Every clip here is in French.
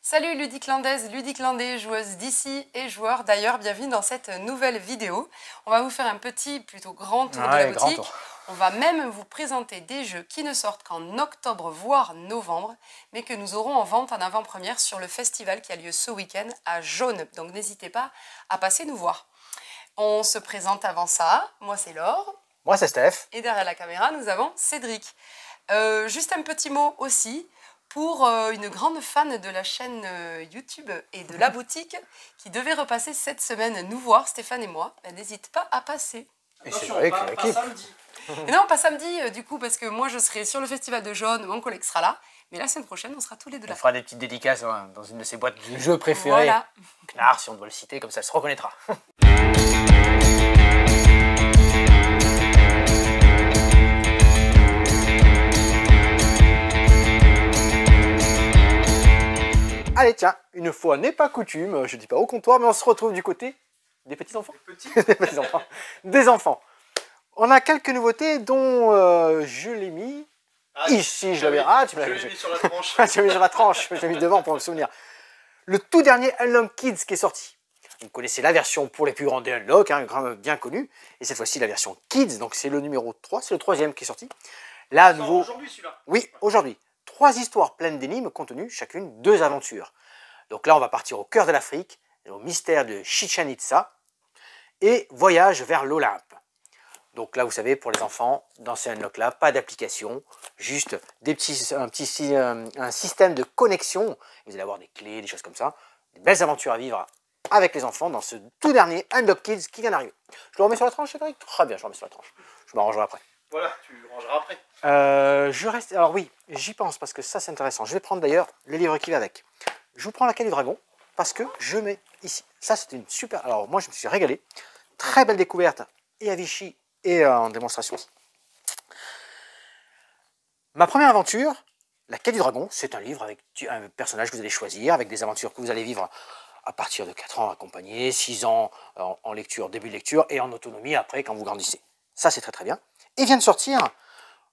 Salut Ludiclandaise, Ludiclandais, joueuse d'ici et joueurs d'ailleurs, bienvenue dans cette nouvelle vidéo. On va vous faire un petit, plutôt grand tour de la boutique. On va même vous présenter des jeux qui ne sortent qu'en octobre voire novembre, mais que nous aurons en vente en avant-première sur le festival qui a lieu ce week-end à Jaune. Donc n'hésitez pas à passer nous voir. On se présente avant ça, moi c'est Laure. Moi c'est Steph. Et derrière la caméra nous avons Cédric. Juste un petit mot aussi pour une grande fan de la chaîne YouTube et de la boutique qui devait repasser cette semaine nous voir, Stéphane et moi. N'hésite pas à passer. Et c'est vrai que pas samedi. Et non, pas samedi du coup, parce que moi je serai sur le festival de Jaune, mon collègue sera là. Mais la semaine prochaine, on sera tous les deux là. on fera des petites dédicaces dans une de ses boîtes de jeux préférées. Voilà. Knarr, si on doit le citer, comme ça elle se reconnaîtra. Allez tiens, une fois n'est pas coutume, je dis pas au comptoir, mais on se retrouve du côté des petits enfants. Des petits enfants. Des enfants. On a quelques nouveautés dont je l'ai mis ici, je l'avais. Ah, tu Je l'ai mis sur la tranche. tu l'as mis sur la tranche, je l'ai mis devant pour me souvenir. Le tout dernier Unlock Kids qui est sorti. Vous connaissez la version pour les plus grands des Unlock, hein, bien connue. Et cette fois-ci la version Kids, donc c'est le numéro 3, c'est le troisième qui est sorti. Là, à nouveau. Aujourd'hui celui-là. Oui, aujourd'hui. 3 histoires pleines d'énigmes contenues, chacune 2 aventures. Donc là, on va partir au cœur de l'Afrique, au mystère de Chichen Itza, et voyage vers l'Olympe. Donc là, vous savez, pour les enfants, dans ces unlock-là, pas d'application, juste un système de connexion. Vous allez avoir des clés, des choses comme ça. Des belles aventures à vivre avec les enfants dans ce tout dernier Unlock Kids qui vient d'arriver. Je le remets sur la tranche, Cédric? Très bien, je le remets sur la tranche. Je m'arrangerai après. Voilà, tu rangeras après. Je reste. Alors oui, j'y pense parce que ça c'est intéressant. Je vais prendre d'ailleurs le livre qui va avec. Je vous prends la quête du dragon parce que je mets ici. Ça c'est une super. Alors moi je me suis régalé. Très belle découverte et à Vichy et en démonstration. Ma première aventure, la quête du dragon, c'est un livre avec un personnage que vous allez choisir, avec des aventures que vous allez vivre à partir de 4 ans accompagné, 6 ans en lecture, début de lecture et en autonomie après quand vous grandissez. Ça c'est très très bien. Et vient de sortir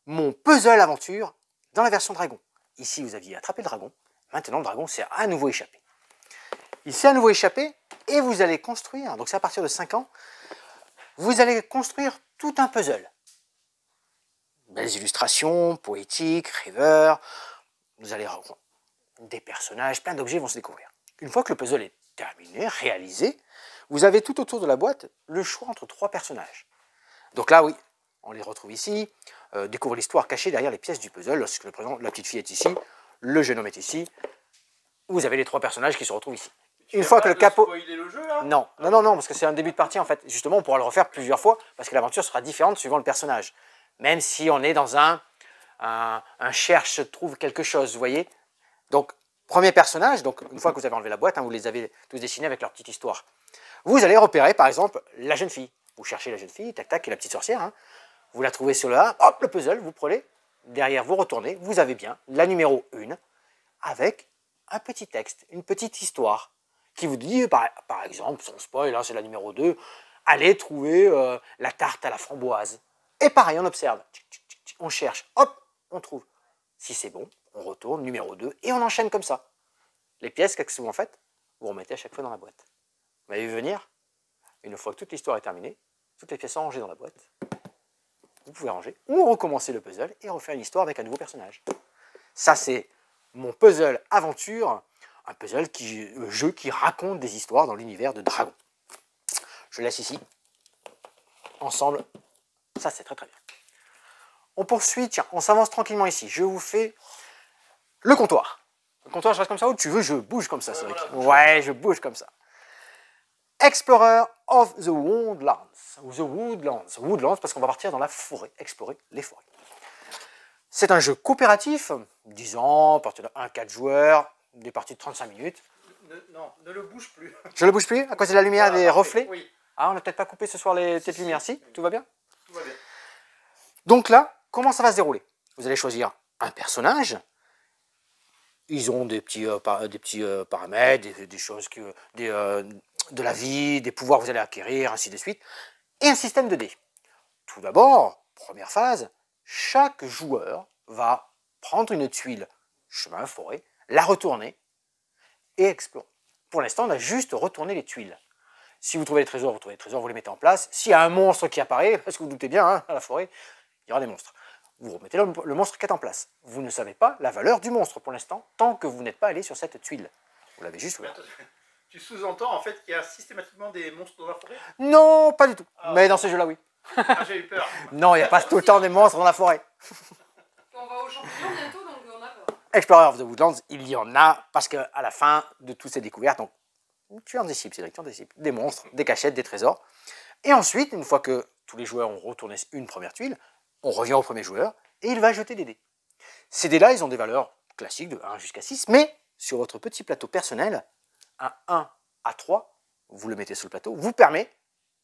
mon puzzle aventure dans la version dragon. Ici, vous aviez attrapé le dragon. Maintenant, le dragon s'est à nouveau échappé. Il s'est à nouveau échappé et vous allez construire, donc c'est à partir de 5 ans, vous allez construire tout un puzzle. Belles illustrations, poétiques, rêveurs. Vous allez rencontrer des personnages, plein d'objets vont se découvrir. Une fois que le puzzle est terminé, réalisé, vous avez tout autour de la boîte le choix entre 3 personnages. Donc là, oui, on les retrouve ici. Découvre l'histoire cachée derrière les pièces du puzzle. Lorsque la petite fille est ici, le jeune homme est ici. Vous avez les 3 personnages qui se retrouvent ici. Une fois que le capot... Le jeu, là Non, parce que c'est un début de partie en fait. Justement, on pourra le refaire plusieurs fois parce que l'aventure sera différente suivant le personnage. Même si on est dans un cherche, trouve quelque chose, vous voyez. Donc, premier personnage, donc une fois que vous avez enlevé la boîte, hein, vous les avez tous dessinés avec leur petite histoire. Vous allez repérer par exemple la jeune fille. Vous cherchez la jeune fille, tac tac, qui est la petite sorcière. Hein. Vous la trouvez sur le A, hop, le puzzle, vous prenez, derrière vous retournez, vous avez bien la numéro 1 avec un petit texte, une petite histoire qui vous dit, par exemple, sans spoil, hein, c'est la numéro 2, allez trouver la tarte à la framboise. Et pareil, on observe, on cherche, hop, on trouve. Si c'est bon, on retourne, numéro 2, et on enchaîne comme ça. Les pièces, qu'est-ce que vous en faites? Vous remettez à chaque fois dans la boîte. Vous m'avez vu venir? Une fois que toute l'histoire est terminée, toutes les pièces sont rangées dans la boîte. Vous pouvez ranger ou recommencer le puzzle et refaire une histoire avec un nouveau personnage. Ça, c'est mon puzzle aventure, un puzzle jeu qui raconte des histoires dans l'univers de Dragon. Je laisse ici. Ensemble, ça c'est très très bien. On poursuit, tiens, on s'avance tranquillement ici. Je vous fais le comptoir. Le comptoir, je reste comme ça ou tu veux, je bouge comme ça, c'est vrai. Ouais, je bouge comme ça. Explorer of the Woodlands, ou The Woodlands, Woodlands parce qu'on va partir dans la forêt, explorer les forêts. C'est un jeu coopératif, 10 ans, à partir de 1-4 joueurs, des parties de 35 minutes. Non, ne le bouge plus. Je le bouge plus à cause de la lumière des reflets? Oui. Ah, on n'a peut-être pas coupé ce soir les petites lumières, si? Tout va bien? Tout va bien. Donc là, comment ça va se dérouler? Vous allez choisir un personnage. Ils ont des petits paramètres, des choses de la vie, des pouvoirs que vous allez acquérir, ainsi de suite, et un système de dés. Tout d'abord, première phase, chaque joueur va prendre une tuile chemin, forêt, la retourner, et explorons. Pour l'instant, on a juste retourné les tuiles. Si vous trouvez les trésors, vous les mettez en place. S'il y a un monstre qui apparaît, parce que vous doutez bien, hein, à la forêt, il y aura des monstres. Vous remettez le monstre qui est en place. Vous ne savez pas la valeur du monstre pour l'instant, tant que vous n'êtes pas allé sur cette tuile. Vous l'avez juste ouvert. Tu sous-entends en fait qu'il y a systématiquement des monstres dans la forêt? Non, pas du tout. Ah. Mais dans ce jeu-là, oui. Ah, j'ai eu peur. Non, il n'y a pas tout le temps des monstres dans la forêt. On va aux champignons bientôt, donc on a peur. Explorer of the Woodlands, il y en a, parce qu'à la fin de toutes ces découvertes, donc, tu en disciples, Cédric, tu en disciples. Des monstres, des cachettes, des trésors. Et ensuite, une fois que tous les joueurs ont retourné une première tuile, on revient au premier joueur, et il va jeter des dés. Ces dés-là, ils ont des valeurs classiques de 1 jusqu'à 6, mais sur votre petit plateau personnel, un 1 à 3, vous le mettez sur le plateau, vous permet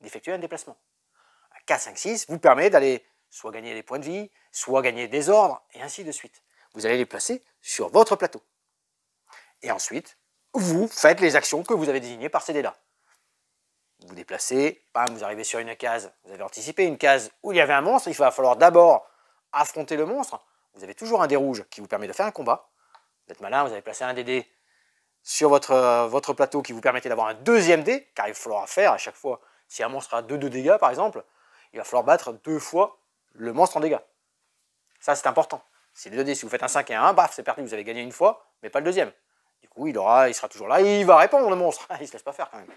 d'effectuer un déplacement. Un 4, 5, 6 vous permet d'aller soit gagner des points de vie, soit gagner des ordres, et ainsi de suite. Vous allez les placer sur votre plateau. Et ensuite, vous faites les actions que vous avez désignées par ces dés-là. Vous déplacez, bam, vous arrivez sur une case, vous avez anticipé une case où il y avait un monstre, il va falloir d'abord affronter le monstre. Vous avez toujours un dé rouge qui vous permet de faire un combat. Vous êtes malin, vous avez placé un des dés sur votre plateau qui vous permettait d'avoir un deuxième dé, car il faudra faire à chaque fois, si un monstre a 2 dégâts par exemple, il va falloir battre 2 fois le monstre en dégâts. Ça c'est important. Si les 2 dés, si vous faites un 5 et un 1, baf, c'est perdu, vous avez gagné une fois, mais pas le deuxième. Du coup, il sera toujours là, et il va répondre le monstre. Il ne se laisse pas faire quand même.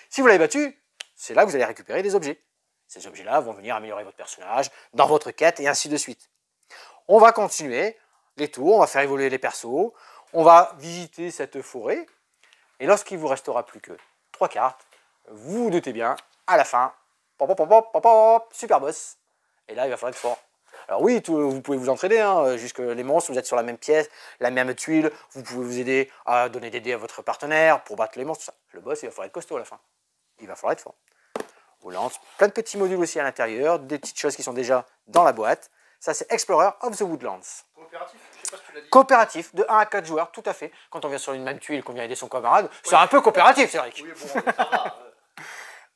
Si vous l'avez battu, c'est là que vous allez récupérer des objets. Ces objets-là vont venir améliorer votre personnage dans votre quête, et ainsi de suite. On va continuer les tours, on va faire évoluer les persos, on va visiter cette forêt, et lorsqu'il vous restera plus que 3 cartes, vous vous doutez bien, à la fin, pop, pop, pop, pop, pop, super boss. Et là, il va falloir être fort. Alors oui, vous pouvez vous entraider, hein, jusque les monstres, vous êtes sur la même pièce, la même tuile, vous pouvez vous aider à donner des dés à votre partenaire pour battre les monstres, tout ça. Le boss, il va falloir être costaud à la fin. Il va falloir être fort. On lance plein de petits modules aussi à l'intérieur, des petites choses qui sont déjà dans la boîte. Ça, c'est Explorer of the Woodlands. Coopératif, je sais pas si tu l'as dit. Coopératif, de 1 à 4 joueurs, tout à fait. Quand on vient sur une même tuile, qu'on vient aider son camarade, c'est un peu coopératif, c'est vrai. Oui, bon, ça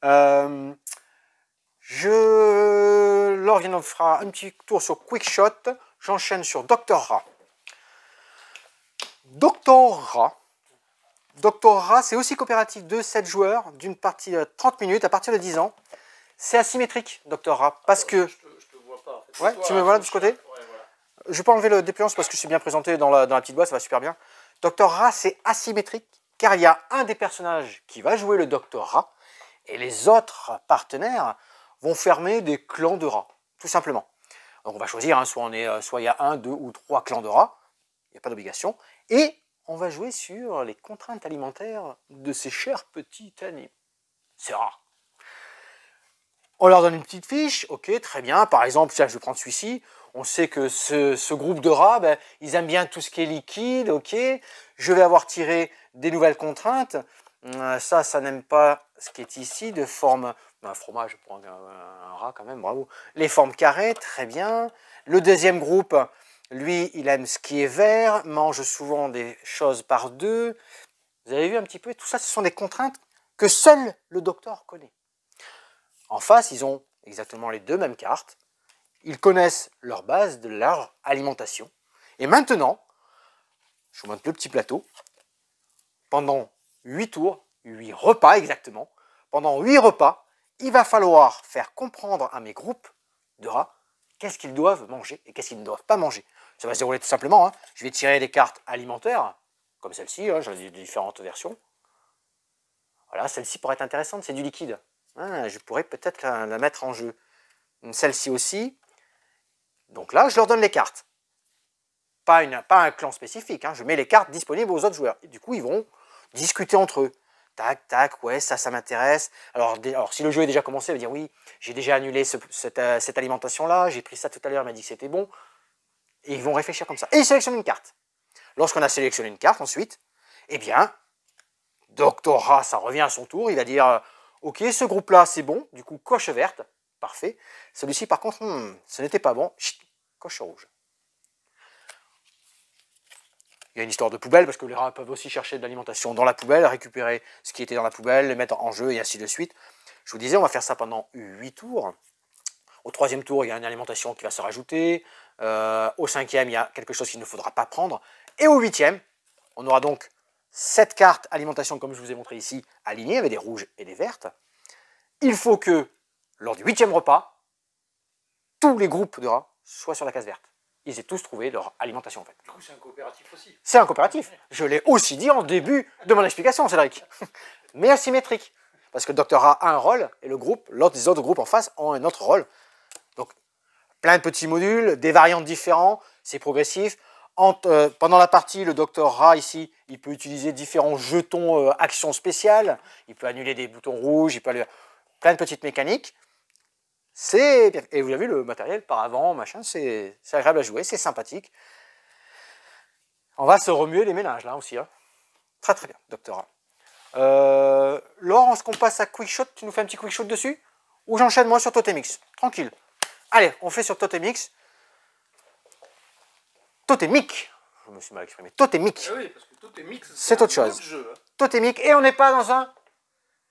va. Laure fera un petit tour sur Quickshot. J'enchaîne sur Dr. Ra. Dr. Ra, c'est aussi coopératif de 7 joueurs, d'une partie 30 minutes à partir de 10 ans. C'est asymétrique, Dr. Ra, parce que... Je te vois pas. En fait. Ouais, toi, tu me vois là de ce côté? Ouais, voilà. Je vais pas enlever le dépliance parce que c'est bien présenté dans la petite boîte, ça va super bien. Dr. Ra, c'est asymétrique, car il y a un des personnages qui va jouer le Dr. Ra, et les autres partenaires vont fermer des clans de rats, tout simplement. Donc on va choisir, hein, soit il y a 1, 2 ou 3 clans de rats, il n'y a pas d'obligation, et on va jouer sur les contraintes alimentaires de ces chers petits animaux. C'est rare. On leur donne une petite fiche, ok, très bien. Par exemple, tiens, je vais prendre celui-ci. On sait que ce groupe de rats, ben, ils aiment bien tout ce qui est liquide, ok. Je vais avoir tiré des nouvelles contraintes. Ça n'aime pas ce qui est ici, de forme... Un fromage pour un rat quand même, bravo. Les formes carrées, très bien. Le deuxième groupe, lui, il aime ce qui est vert, mange souvent des choses par 2. Vous avez vu un petit peu, tout ça, ce sont des contraintes que seul le docteur connaît. En face, ils ont exactement les 2 mêmes cartes. Ils connaissent leur base de leur alimentation. Et maintenant, je vous montre le petit plateau. Pendant 8 tours, 8 repas exactement, pendant 8 repas, il va falloir faire comprendre à mes groupes de rats qu'est-ce qu'ils doivent manger et qu'est-ce qu'ils ne doivent pas manger. Ça va se dérouler tout simplement. Hein. Je vais tirer des cartes alimentaires, comme celle-ci, hein, j'en ai différentes versions. Voilà, celle-ci pourrait être intéressante, c'est du liquide. Ah, je pourrais peut-être la mettre en jeu. Celle-ci aussi. Donc là, je leur donne les cartes. Pas un clan spécifique, hein. Je mets les cartes disponibles aux autres joueurs. Et du coup, ils vont discuter entre eux. Tac, tac, ouais, ça m'intéresse. Alors, si le jeu est déjà commencé, il va dire oui, j'ai déjà annulé cette alimentation-là, j'ai pris ça tout à l'heure, il m'a dit que c'était bon. Et ils vont réfléchir comme ça. Et ils sélectionnent une carte. Lorsqu'on a sélectionné une carte, ensuite, eh bien, Dr. Ra, ça revient à son tour, il va dire ok, ce groupe-là, c'est bon, du coup, coche verte, parfait. Celui-ci, par contre, ce n'était pas bon, chut, coche rouge. Il y a une histoire de poubelle, parce que les rats peuvent aussi chercher de l'alimentation dans la poubelle, récupérer ce qui était dans la poubelle, les mettre en jeu, et ainsi de suite. Je vous disais, on va faire ça pendant 8 tours. Au 3e tour, il y a une alimentation qui va se rajouter. Au 5e, il y a quelque chose qu'il ne faudra pas prendre. Et au 8e, on aura donc 7 cartes alimentation, comme je vous ai montré ici, alignées avec des rouges et des vertes. Il faut que, lors du 8e repas, tous les groupes de rats soient sur la case verte. Ils aient tous trouvé leur alimentation, en fait. Du coup, c'est un coopératif aussi. C'est un coopératif. Je l'ai aussi dit en début de mon explication, Cédric. Mais asymétrique. Parce que le docteur A a un rôle et les autres groupes en face ont un autre rôle. Donc, plein de petits modules, des variantes différentes, c'est progressif. Pendant la partie, le docteur Ra, ici, il peut utiliser différents jetons actions spéciales. Il peut annuler des boutons rouges, il peut annuler plein de petites mécaniques. Et vous avez vu le matériel par avant, machin, c'est agréable à jouer, c'est sympathique. On va se remuer les ménages là aussi. Hein. Très très bien, docteur A. Laure, est-ce qu'on passe à Quickshot? Tu nous fais un petit Quickshot dessus? Ou j'enchaîne moi sur Totemix? Tranquille. Allez, on fait sur Totemix. Totémique. Je me suis mal exprimé. Totémique. Ah oui, parce que Totemix, c'est autre chose. Jeu. Totémique. Et on n'est pas dans un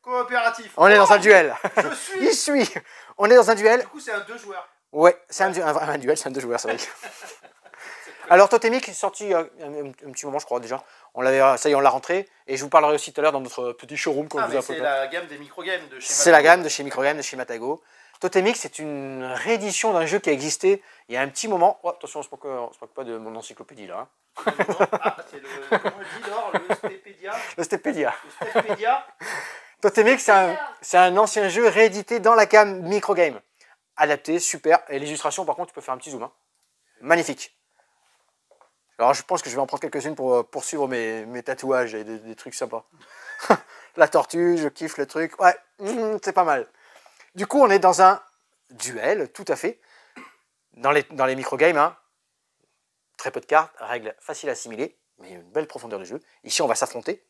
coopératif. On est dans un duel. Je suis. Il suit. On est dans un duel. Du coup, c'est un 2 joueurs. Ouais, c'est un duel, c'est un 2 joueurs, c'est vrai. Alors Totémique est sorti il y a un petit moment, je crois déjà. Ça y est, on l'a rentré. Et je vous parlerai aussi tout à l'heure dans notre petit showroom. C'est la gamme des microgames de chez Matago. C'est la gamme de chez Microgames, de chez Matago. Totémique, c'est une réédition d'un jeu qui a existé il y a un petit moment. Oh, attention, on ne se moque pas de mon encyclopédie là. Hein. Ah, c'est le. Comment on dit, Laure? Le Stépédia. Le Stépédia. Le Stépédia. Totémique, c'est un ancien jeu réédité dans la gamme Microgame. Adapté, super. Et l'illustration, par contre, tu peux faire un petit zoom. Hein. Magnifique. Alors, je pense que je vais en prendre quelques-unes pour poursuivre mes tatouages et des trucs sympas. La tortue, je kiffe le truc. Ouais, c'est pas mal. Du coup, on est dans un duel, tout à fait. Dans les microgames, hein. Très peu de cartes, règles faciles à assimiler, mais une belle profondeur de jeu. Ici, on va s'affronter.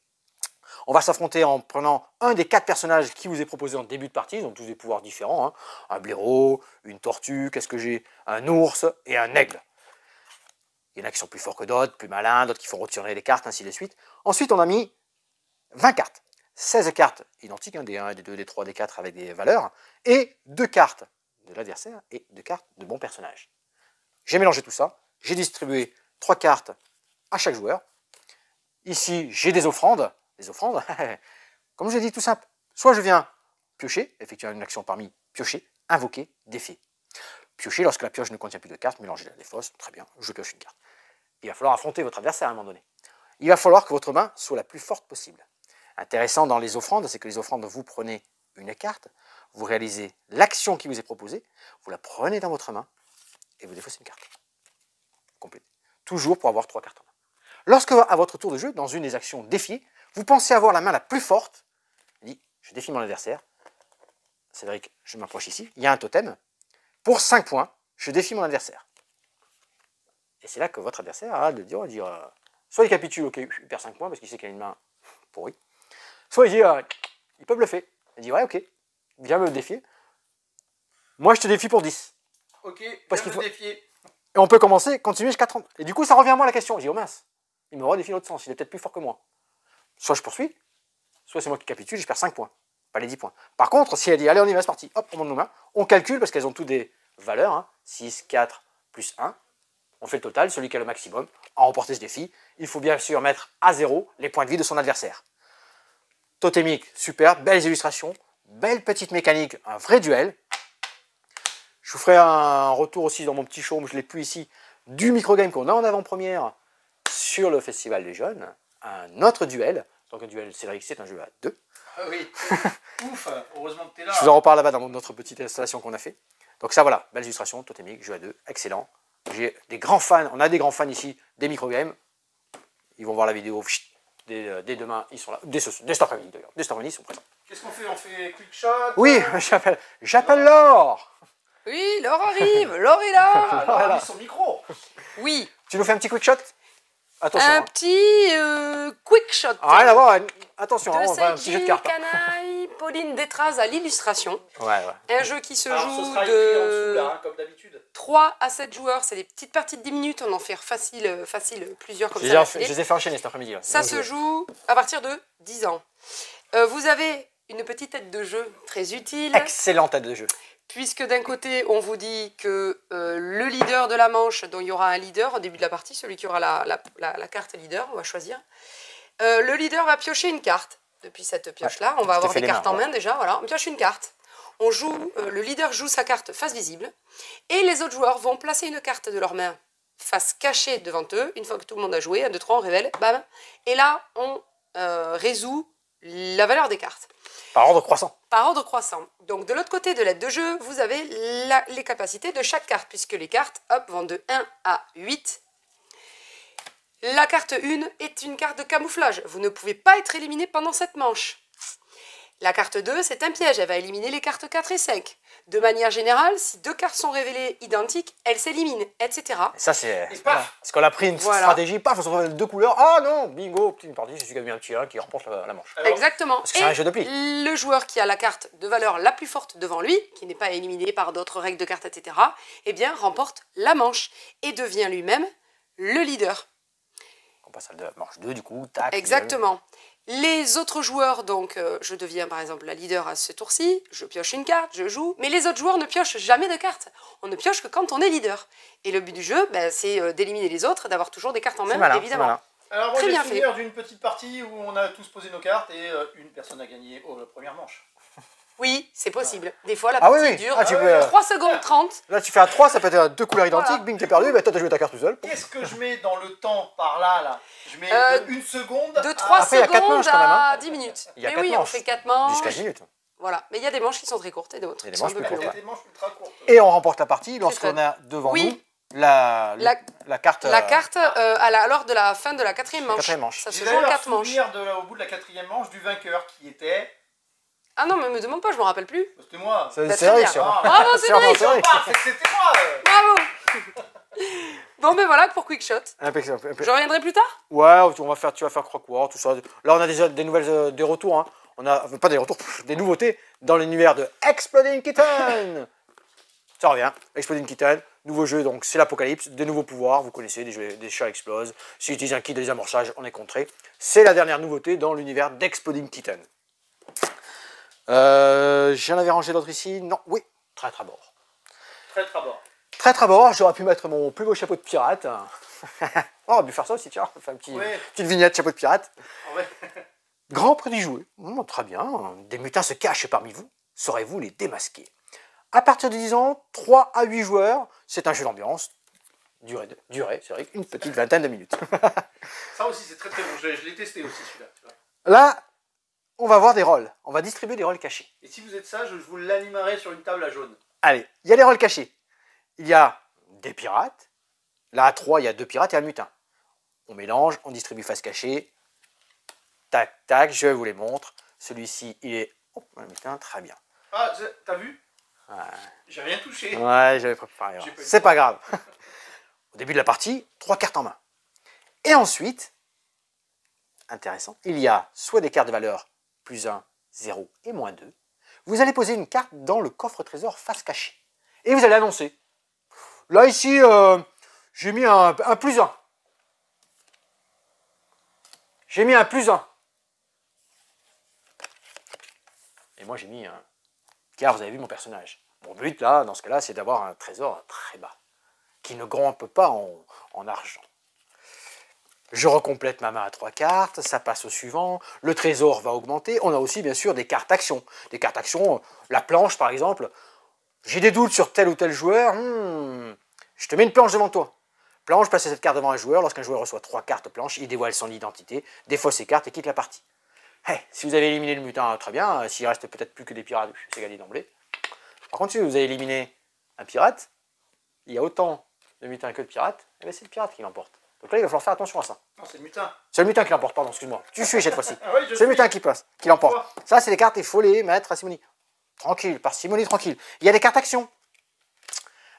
On va s'affronter en prenant un des 4 personnages qui vous est proposé en début de partie. Ils ont tous des pouvoirs différents. Hein. Un blaireau, une tortue, qu'est-ce que j'ai? Un ours et un aigle. Il y en a qui sont plus forts que d'autres, plus malins, d'autres qui font retirer les cartes, ainsi de suite. Ensuite, on a mis 20 cartes. 16 cartes identiques, hein, des 1, des 2, des 3, des 4 avec des valeurs. Et 2 cartes de l'adversaire et 2 cartes de bons personnages. J'ai mélangé tout ça. J'ai distribué 3 cartes à chaque joueur. Ici, j'ai des offrandes. Les offrandes, comme je l'ai dit, tout simple. Soit je viens piocher, effectuer une action parmi piocher, invoquer, défier. Piocher, lorsque la pioche ne contient plus de cartes, mélanger la défausse, très bien, je pioche une carte. Il va falloir affronter votre adversaire à un moment donné. Il va falloir que votre main soit la plus forte possible. Intéressant dans les offrandes, c'est que les offrandes, vous prenez une carte, vous réalisez l'action qui vous est proposée, vous la prenez dans votre main et vous défaussez une carte. Complète. Toujours pour avoir 3 cartes en main. Lorsque, à votre tour de jeu, dans une des actions défier, vous pensez avoir la main la plus forte, je défie mon adversaire. Cédric, je m'approche ici, il y a un totem. Pour 5 points, je défie mon adversaire. Et c'est là que votre adversaire a de dire soit il capitule, ok, il perd 5 points parce qu'il sait qu'il a une main pourrie. Soit il dit, il peut bluffer. Il dit, ouais, ok, viens me défier. Moi, je te défie pour 10. Ok, parce viens me défier. Et on peut continuer jusqu'à 30. Et du coup, ça revient à moi la question. Je dis, oh mince, il me redéfie l'autre sens, il est peut-être plus fort que moi. Soit je poursuis, soit c'est moi qui capitule et je perds 5 points. Pas les 10 points. Par contre, si elle dit, allez, on y va, c'est parti, hop, on monte nos mains, on calcule parce qu'elles ont toutes des valeurs, hein, 6, 4, plus 1. On fait le total, celui qui a le maximum a remporté ce défi. Il faut bien sûr mettre à 0 les points de vie de son adversaire. Totémique, super, belles illustrations, belle petite mécanique, un vrai duel. Je vous ferai un retour aussi dans mon petit showroom, je ne l'ai plus ici, du microgame qu'on a en avant-première sur le Festival des Jeunes. Un autre duel, donc un duel Cédric, c'est un jeu à 2. Ah oui, ouf, heureusement que tu es là. Je vous en reparle là-bas dans notre petite installation qu'on a fait. Donc ça voilà, belles illustrations, totémique, jeu à 2, excellent. J'ai des grands fans, on a des grands fans ici des microgames. Ils vont voir la vidéo dès demain, ils sont là, dès cet après-midi d'ailleurs, dès cet après-midi ils sont présents. Qu'est-ce qu'on fait? On fait quick shot? Oui, j'appelle Laure. Oui, Laure arrive, Laure est là. Laure a mis son micro. Oui. Tu nous fais un petit quick shot? Attention. Un petit quick shot. Rien à voir, attention, de on va un petit jeu de cartes. Canaille, Pauline Détraz à l'illustration. Ouais. Un jeu qui se Alors, joue ce sera écrit en dessous, de là, hein, comme d'habitude. 3 à 7 joueurs. C'est des petites parties de 10 minutes. On en fait facile plusieurs comme ça. Je les ai fait enchaîner cet après-midi. Ça se joue à partir de 10 ans. Vous avez une petite tête de jeu très utile. Excellente tête de jeu. Puisque d'un côté, on vous dit que le leader de la manche, dont il y aura un leader au début de la partie, celui qui aura la carte leader, on va choisir, Le leader va piocher une carte. Depuis cette pioche-là, on va avoir des cartes en main déjà. Voilà, on pioche une carte. On joue, le leader joue sa carte face visible. Et les autres joueurs vont placer une carte de leur main face cachée devant eux. Une fois que tout le monde a joué, 1, 2, 3, on révèle. Bam. Et là, on résout la valeur des cartes. Par ordre croissant. Par ordre croissant. Donc de l'autre côté de l'aide de jeu, vous avez les capacités de chaque carte, puisque les cartes vont de 1 à 8. La carte 1 est une carte de camouflage. Vous ne pouvez pas être éliminé pendant cette manche. La carte 2, c'est un piège. Elle va éliminer les cartes 4 et 5. De manière générale, si 2 cartes sont révélées identiques, elles s'éliminent, etc. Et ça, c'est parce qu'on a pris une stratégie, paf, on se retrouve avec 2 couleurs. Ah non, bingo, petite partie, c'est celui qui a mis un petit 1 qui remporte la manche. Alors, exactement. Parce que c'est un jeu de pli. Le joueur qui a la carte de valeur la plus forte devant lui, qui n'est pas éliminé par d'autres règles de cartes, etc., eh bien, remporte la manche et devient lui-même le leader. On passe à la manche 2, du coup, tac. Exactement. Les autres joueurs, donc, je deviens par exemple la leader à ce tour-ci, je pioche une carte, je joue, mais les autres joueurs ne piochent jamais de cartes. On ne pioche que quand on est leader. Et le but du jeu, ben, c'est d'éliminer les autres, d'avoir toujours des cartes en main, malin, évidemment. Alors moi j'ai souvenir d'une petite partie où on a tous posé nos cartes et une personne a gagné la première manche. Oui, c'est possible. Des fois, la partie dure 3 secondes 30. Là, tu fais un 3, ça peut être 2 couleurs identiques, bing, t'es perdu, bah toi, t'as joué ta carte tout seul. Qu'est-ce que je mets dans le temps par là Je mets une seconde de 3 secondes à 10 minutes. Il y a mais oui, on fait 4 manches. Jusqu'à 10 minutes. Voilà, mais il y a des manches qui sont très courtes et d'autres qui sont un peu plus longues. Et on remporte la partie lorsqu'on a devant nous la carte... La carte lors de la fin de la 4e manche. Ça se joue en 4 manches. J'ai d'ailleurs au bout de la 4e manche du vainqueur qui était... Ah non, mais me demande pas, je me rappelle plus. C'était moi. C'est vrai, bravo, c'est vrai. C'était moi. Bravo. Bon, ben voilà pour Quickshot. Je reviendrai plus tard. Ouais, tu vas faire croix-court, tout ça. Là, on a déjà des nouvelles, des retours. Hein. On a, pas des retours, des nouveautés dans l'univers de Exploding Kitten. Ça revient, Exploding Kitten. Nouveau jeu, donc c'est l'apocalypse, des nouveaux pouvoirs, vous connaissez, des chats explosent. S'ils utilisent un kit de désamorçage, on est contré. C'est la dernière nouveauté dans l'univers d'Exploding Kitten. J'en avais rangé d'autres ici. Non, oui, traître à bord. Traître à bord. Traître à bord, j'aurais pu mettre mon plus beau chapeau de pirate. On aurait pu faire ça aussi, tiens, faire une petite vignette chapeau de pirate. Ouais. Grand prix du jouet, très bien. Des mutins se cachent parmi vous, saurez-vous les démasquer? À partir de 10 ans, 3 à 8 joueurs, c'est un jeu d'ambiance. Durée, c'est vrai, une petite vingtaine de minutes. Ça aussi, c'est très très bon, je l'ai testé aussi celui-là. Là, on va voir des rôles. On va distribuer des rôles cachés. Et si vous êtes sage, je vous l'animerai sur une table à jaune. Allez, il y a les rôles cachés. Il y a des pirates. Là, à 3, il y a 2 pirates et un mutin. On mélange, on distribue face cachée. Tac, tac, je vous les montre. Celui-ci, il est... Oh, un mutin, très bien. Ah, t'as vu? Ouais. J'ai rien touché. Ouais, j'avais préparé. C'est pas grave. Au début de la partie, 3 cartes en main. Et ensuite, intéressant, il y a soit des cartes de valeur +1, 0 et -2. Vous allez poser une carte dans le coffre trésor face cachée. Et vous allez annoncer. Là, ici, j'ai mis un +1. J'ai mis un +1. Et moi, j'ai mis un... Car vous avez vu mon personnage. Mon but, là, dans ce cas-là, c'est d'avoir un trésor très bas, qui ne grimpe pas en argent. Je recomplète ma main à 3 cartes, ça passe au suivant, le trésor va augmenter. On a aussi, bien sûr, des cartes actions. Des cartes actions, la planche, par exemple. J'ai des doutes sur tel ou tel joueur. Je te mets une planche devant toi. Planche, place cette carte devant un joueur. Lorsqu'un joueur reçoit 3 cartes planches, il dévoile son identité, défausse ses cartes et quitte la partie. Hey, si vous avez éliminé le mutin, très bien. S'il reste peut-être plus que des pirates, c'est gagné d'emblée. Par contre, si vous avez éliminé un pirate, il y a autant de mutins que de pirates, et c'est le pirate qui l'emporte. Donc là, il va falloir faire attention à ça. Non, c'est le mutin. C'est le mutin qui l'emporte, pardon, excuse-moi. Tu suis cette fois-ci. Ah oui, c'est le mutin qui l'emporte. Ça, c'est les cartes, il faut les mettre à Simonie. Tranquille, parcimonie, tranquille. Il y a des cartes actions.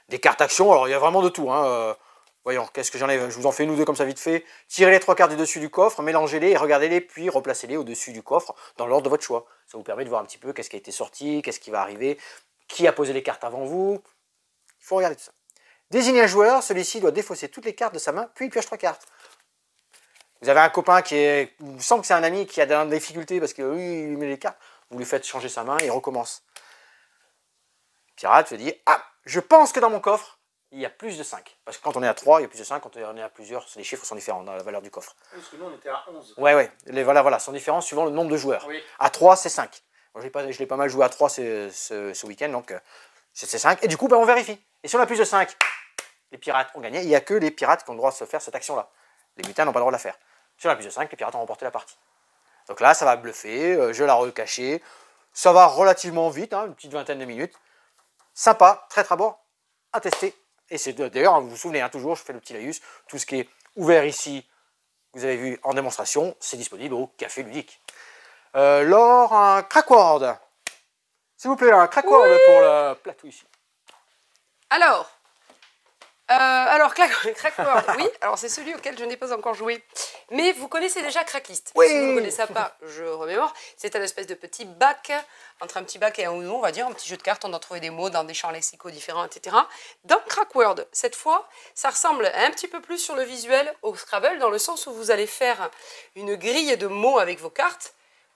Des cartes actions, alors il y a vraiment de tout. Hein. Voyons, qu'est-ce que j'en ai? Je vous en fais une ou deux comme ça vite fait. Tirez les 3 cartes du dessus du coffre, mélangez-les et regardez-les, puis replacez-les au-dessus du coffre dans l'ordre de votre choix. Ça vous permet de voir un petit peu qu'est-ce qui a été sorti, qu'est-ce qui va arriver, qui a posé les cartes avant vous. Il faut regarder tout ça. Désignez un joueur, celui-ci doit défausser toutes les cartes de sa main, puis il pioche 3 cartes. Vous avez un copain vous sent que c'est un ami qui a des difficultés parce que lui, il met les cartes, vous lui faites changer sa main et il recommence. Pirate se dit, ah, je pense que dans mon coffre, il y a plus de 5. Parce que quand on est à 3, il y a plus de 5. Quand on est à plusieurs, les chiffres sont différents dans la valeur du coffre. Parce que nous, on était à 11. Ouais. Les valeurs sont différentes suivant le nombre de joueurs. Oui. À 3, c'est 5. Moi, je l'ai pas mal joué à 3 ce week-end, donc c'est 5. Et du coup, on vérifie. Et si on a plus de 5, les pirates ont gagné. Il n'y a que les pirates qui ont le droit de se faire cette action-là. Les lutins n'ont pas le droit de la faire. Si on a plus de 5, les pirates ont remporté la partie. Donc là, ça va bluffer, je la recacher. Ça va relativement vite, une petite vingtaine de minutes. Sympa, très trabord, à tester. Et c'est d'ailleurs, vous vous souvenez, toujours, je fais le petit laïus, tout ce qui est ouvert ici, vous avez vu en démonstration, c'est disponible au Café Ludique. Laure, un crackboard. S'il vous plaît, un crackboard pour le plateau ici. Alors Crackboard, oui, alors c'est celui auquel je n'ai pas encore joué. Mais vous connaissez déjà Cracklist. Oui. Si vous ne connaissez pas, je remémore. C'est un espèce de petit bac, entre un petit bac et un Uno, on va dire, un petit jeu de cartes. On doit trouver des mots dans des champs lexicaux différents, etc. Dans Crackworld, cette fois, ça ressemble un petit peu plus sur le visuel au Scrabble, dans le sens où vous allez faire une grille de mots avec vos cartes.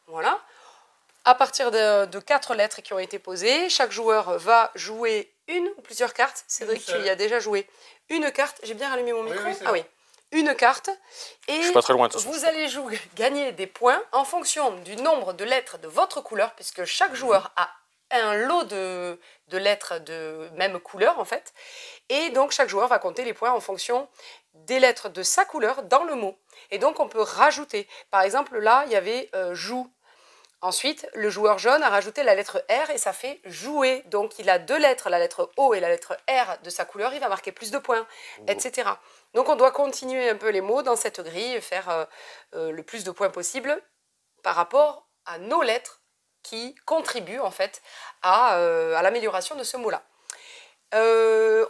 Voilà. À partir de 4 lettres qui ont été posées, chaque joueur va jouer une ou plusieurs cartes. Cédric, tu y as déjà joué. Une carte. J'ai bien rallumé mon micro. Oui. Une carte. Et je suis pas très loin de vous allez gagner des points en fonction du nombre de lettres de votre couleur, puisque chaque joueur a un lot de lettres de même couleur, en fait. Et donc, chaque joueur va compter les points en fonction des lettres de sa couleur dans le mot. Et donc, on peut rajouter. Par exemple, là, il y avait joue. Ensuite, le joueur jaune a rajouté la lettre R et ça fait jouer. Donc, il a 2 lettres, la lettre O et la lettre R de sa couleur, il va marquer plus de points, etc. Donc, on doit continuer un peu les mots dans cette grille, faire le plus de points possible par rapport à nos lettres qui contribuent en fait à l'amélioration de ce mot-là.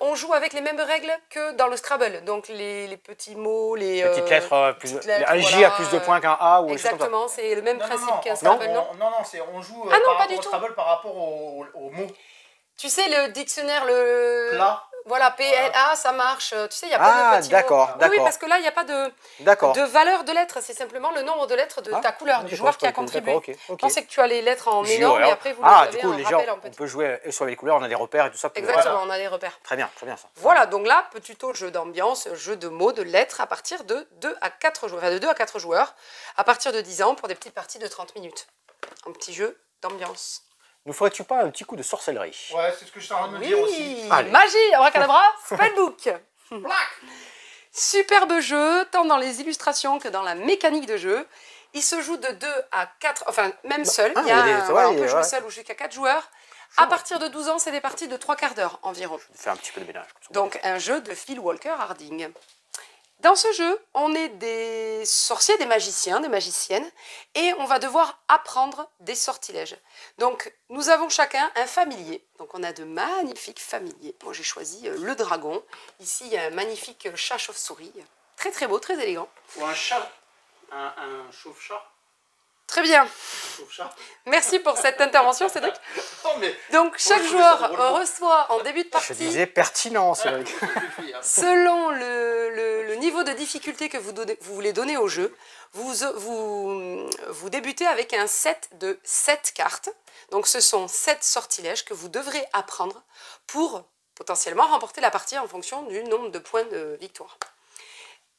On joue avec les mêmes règles que dans le Scrabble, donc les petits mots, les petites lettres, un J a plus de points qu'un A ou exactement, c'est le même principe qu'un Scrabble, non? Non, on joue par rapport au Scrabble par rapport aux mots. Tu sais, le dictionnaire, le... Plat. Voilà, PLA, ça marche. Tu sais, il y a pas de petits d'accord, mots. Oui, parce que là, il n'y a pas de valeur de lettres. C'est simplement le nombre de lettres de ta couleur, du joueur qui a contribué. Okay. Pensez que tu as les lettres en énorme et après, vous les avez en rappel en petit. On peut jouer sur les couleurs, on a des repères et tout ça. Exactement, on a des repères. Très bien ça. Voilà, donc là, tuto jeu d'ambiance, jeu de mots, de lettres à partir de 2 à 4 joueurs. Enfin, de 2 à 4 joueurs, à partir de 10 ans pour des petites parties de 30 minutes. Un petit jeu d'ambiance. Nous ferais-tu pas un petit coup de sorcellerie? Ouais, c'est ce que je suis en train de me dire aussi. Allez. Magie, abracadabra, spellbook. Superbe jeu, tant dans les illustrations que dans la mécanique de jeu. Il se joue de 2 à 4, enfin même seul. On peut jouer seul ou jusqu'à 4 joueurs. À partir de 12 ans, c'est des parties de 3 quarts d'heure environ. Je vais faire un petit peu de ménage. Donc un jeu de Phil Walker Harding. Dans ce jeu, on est des sorciers, des magiciens, des magiciennes, et on va devoir apprendre des sortilèges. Donc, nous avons chacun un familier. Donc, on a de magnifiques familiers. Moi, j'ai choisi le dragon. Ici, il y a un magnifique chat chauve-souris. Très, très beau, très élégant. Ou un chat, un chauve-chat. Très bien. Chauve-chat. Merci pour cette intervention, Cédric. Donc, chaque joueur reçoit en début de partie... Je disais pertinent, Cédric. Selon le niveau de difficulté que vous voulez donner au jeu, vous débutez avec un set de 7 cartes. Donc, ce sont 7 sortilèges que vous devrez apprendre pour potentiellement remporter la partie en fonction du nombre de points de victoire.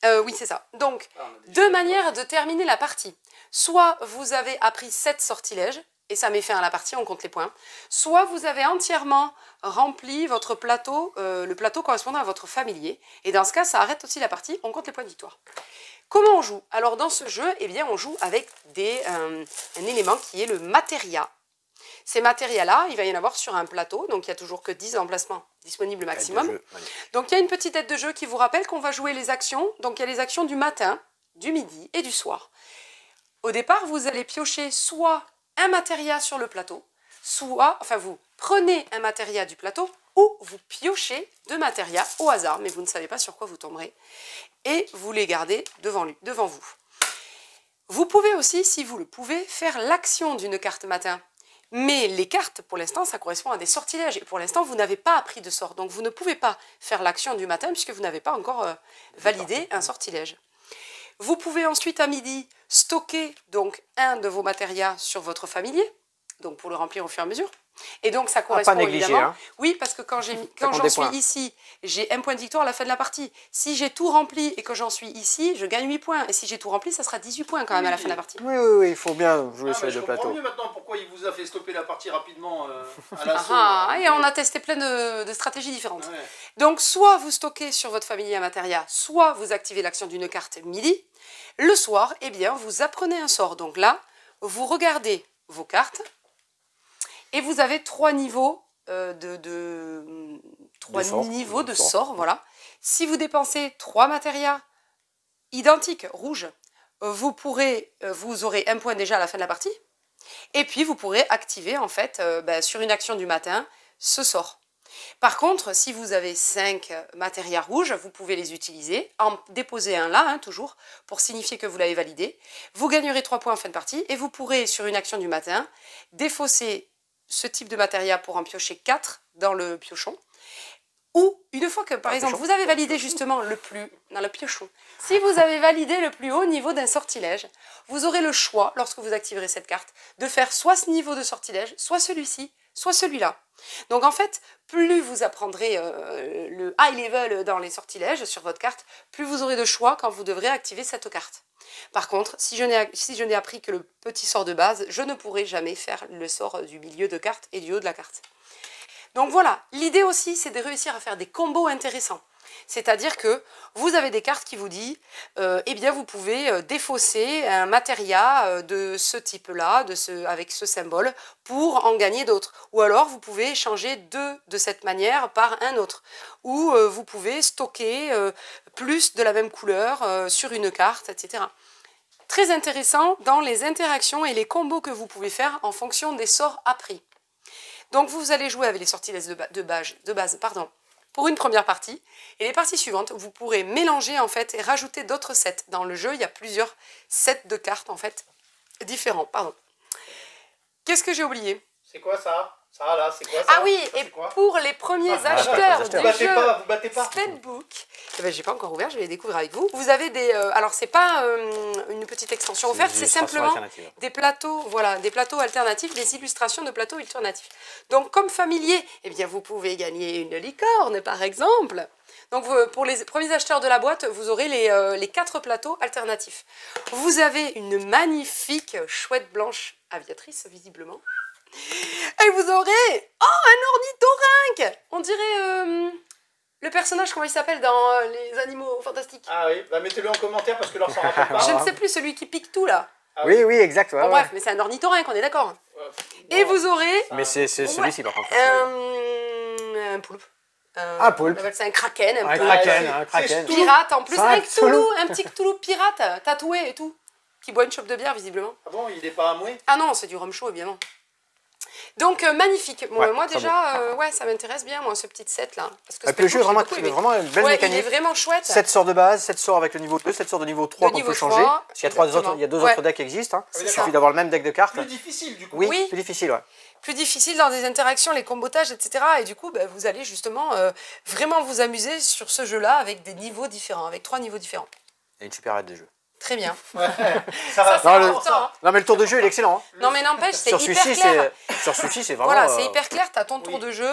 Oui, c'est ça. Donc, 2 manières de terminer la partie. Soit vous avez appris 7 sortilèges, et ça met fin à la partie, on compte les points. Soit vous avez entièrement rempli votre plateau, le plateau correspondant à votre familier. Et dans ce cas, ça arrête aussi la partie, on compte les points de victoire. Comment on joue? Alors dans ce jeu, eh bien, on joue avec un élément qui est le matéria. Ces matérias-là, il va y en avoir sur un plateau, donc il n'y a toujours que 10 emplacements disponibles maximum. Donc il y a une petite aide de jeu qui vous rappelle qu'on va jouer les actions. Donc il y a les actions du matin, du midi et du soir. Au départ, vous allez piocher soit un matéria sur le plateau, soit, enfin vous prenez un matéria du plateau ou vous piochez 2 matérias au hasard, mais vous ne savez pas sur quoi vous tomberez, et vous les gardez devant vous. Vous pouvez aussi, si vous le pouvez, faire l'action d'une carte matin. Mais les cartes, pour l'instant, ça correspond à des sortilèges. Et pour l'instant, vous n'avez pas appris de sort. Donc, vous ne pouvez pas faire l'action du matin puisque vous n'avez pas encore validé un sortilège. Vous pouvez ensuite, à midi, stocker donc un de vos matérias sur votre familier. donc pour le remplir au fur et à mesure. Et donc ça correspond pas négliger, évidemment. hein. Oui, parce que quand j'en suis ici, j'ai un point de victoire à la fin de la partie. Si j'ai tout rempli et que j'en suis ici, je gagne 8 points. Et si j'ai tout rempli, ça sera 18 points quand même à la fin de la partie. Oui, il faut bien jouer sur les deux plateaux. Je comprends mieux maintenant pourquoi il vous a fait stopper la partie rapidement à l'assaut. Et on a testé plein de stratégies différentes. Ouais. Donc soit vous stockez sur votre Familia Materia, soit vous activez l'action d'une carte midi. Le soir, eh bien, vous apprenez un sort. Donc là, vous regardez vos cartes. Et vous avez 3 niveaux de sort. Voilà. Si vous dépensez 3 matérias identiques, rouges, vous aurez un point déjà à la fin de la partie. Et puis vous pourrez activer en fait sur une action du matin ce sort. Par contre, si vous avez 5 matérias rouges, vous pouvez les utiliser, en déposer un là, hein, toujours, pour signifier que vous l'avez validé. Vous gagnerez 3 points en fin de partie et vous pourrez, sur une action du matin, défausser ce type de matériel pour en piocher 4 dans le piochon. Ou, une fois que, par exemple, vous avez validé justement dans le piochon, si vous avez validé le plus haut niveau d'un sortilège, vous aurez le choix, lorsque vous activerez cette carte, de faire soit ce niveau de sortilège, soit celui-ci, soit celui-là. Donc en fait, plus vous apprendrez le high level dans les sortilèges sur votre carte, plus vous aurez de choix quand vous devrez activer cette carte. Par contre, si je n'ai appris que le petit sort de base, je ne pourrai jamais faire le sort du milieu de carte et du haut de la carte. Donc voilà, l'idée aussi, c'est de réussir à faire des combos intéressants. C'est-à-dire que vous avez des cartes qui vous disent, eh bien vous pouvez défausser un matériel de ce type-là, avec ce symbole, pour en gagner d'autres. Ou alors vous pouvez changer 2 de cette manière par un autre. Ou vous pouvez stocker plus de la même couleur sur une carte, etc. Très intéressant dans les interactions et les combos que vous pouvez faire en fonction des sorts appris. Donc vous allez jouer avec les sortilèges de base, pour une première partie. Et les parties suivantes, vous pourrez mélanger en fait et rajouter d'autres sets. Dans le jeu, il y a plusieurs sets de cartes en fait différents. Qu'est-ce que j'ai oublié? C'est quoi ça? Ça là, c'est quoi ça? Ah oui, et pour les premiers acheteurs du jeu vous battez pas. Spellbook, j'ai pas encore ouvert, je vais les découvrir avec vous. Vous avez des, alors c'est pas une petite extension offerte, c'est simplement des plateaux, voilà, des plateaux alternatifs, des illustrations de plateaux alternatifs. Donc comme familier, eh bien vous pouvez gagner une licorne par exemple. Donc pour les premiers acheteurs de la boîte, vous aurez les 4 plateaux alternatifs. Vous avez une magnifique chouette blanche aviatrice visiblement. Et vous aurez un ornithorynque. On dirait le personnage, comment il s'appelle dans les animaux fantastiques. Ah oui, bah mettez-le en commentaire parce que leur s'en rappelle pas. Je ne sais plus, celui qui pique tout là. Ah oui, exact. Ouais, bon, bref, mais c'est un ornithorynque, on est d'accord. Et vous aurez... Mais c'est celui-ci par contre. Un poulpe. Un poulpe. C'est un kraken. Un kraken. Pirate en plus. Un petit Cthulhu pirate, tatoué et tout. Qui boit une chope de bière visiblement. Ah bon, il n'est pas amoué? Ah non, c'est du rhum chaud évidemment. Donc magnifique. Moi déjà, ça m'intéresse bien moi ce petit set là. Parce que le jeu est vraiment une belle mécanique. Il est vraiment chouette. 7 sorts de base, 7 sorts avec le niveau 2, 7 sorts de niveau 3 qu'on peut changer. Parce qu'il y a 2 autres decks qui existent. Il suffit d'avoir le même deck de cartes. Plus difficile du coup. Oui, plus difficile, ouais. Plus difficile dans des interactions, les combotages, etc. Et du coup, vous allez justement vraiment vous amuser sur ce jeu-là avec des niveaux différents, avec 3 niveaux différents. Et une super aide de jeu. Très bien. Ça, c'est important. Non mais le tour de jeu il est excellent. Non mais n'empêche, c'est hyper clair. Sur celui-ci c'est vraiment... Voilà, c'est hyper clair, tu as ton tour de jeu,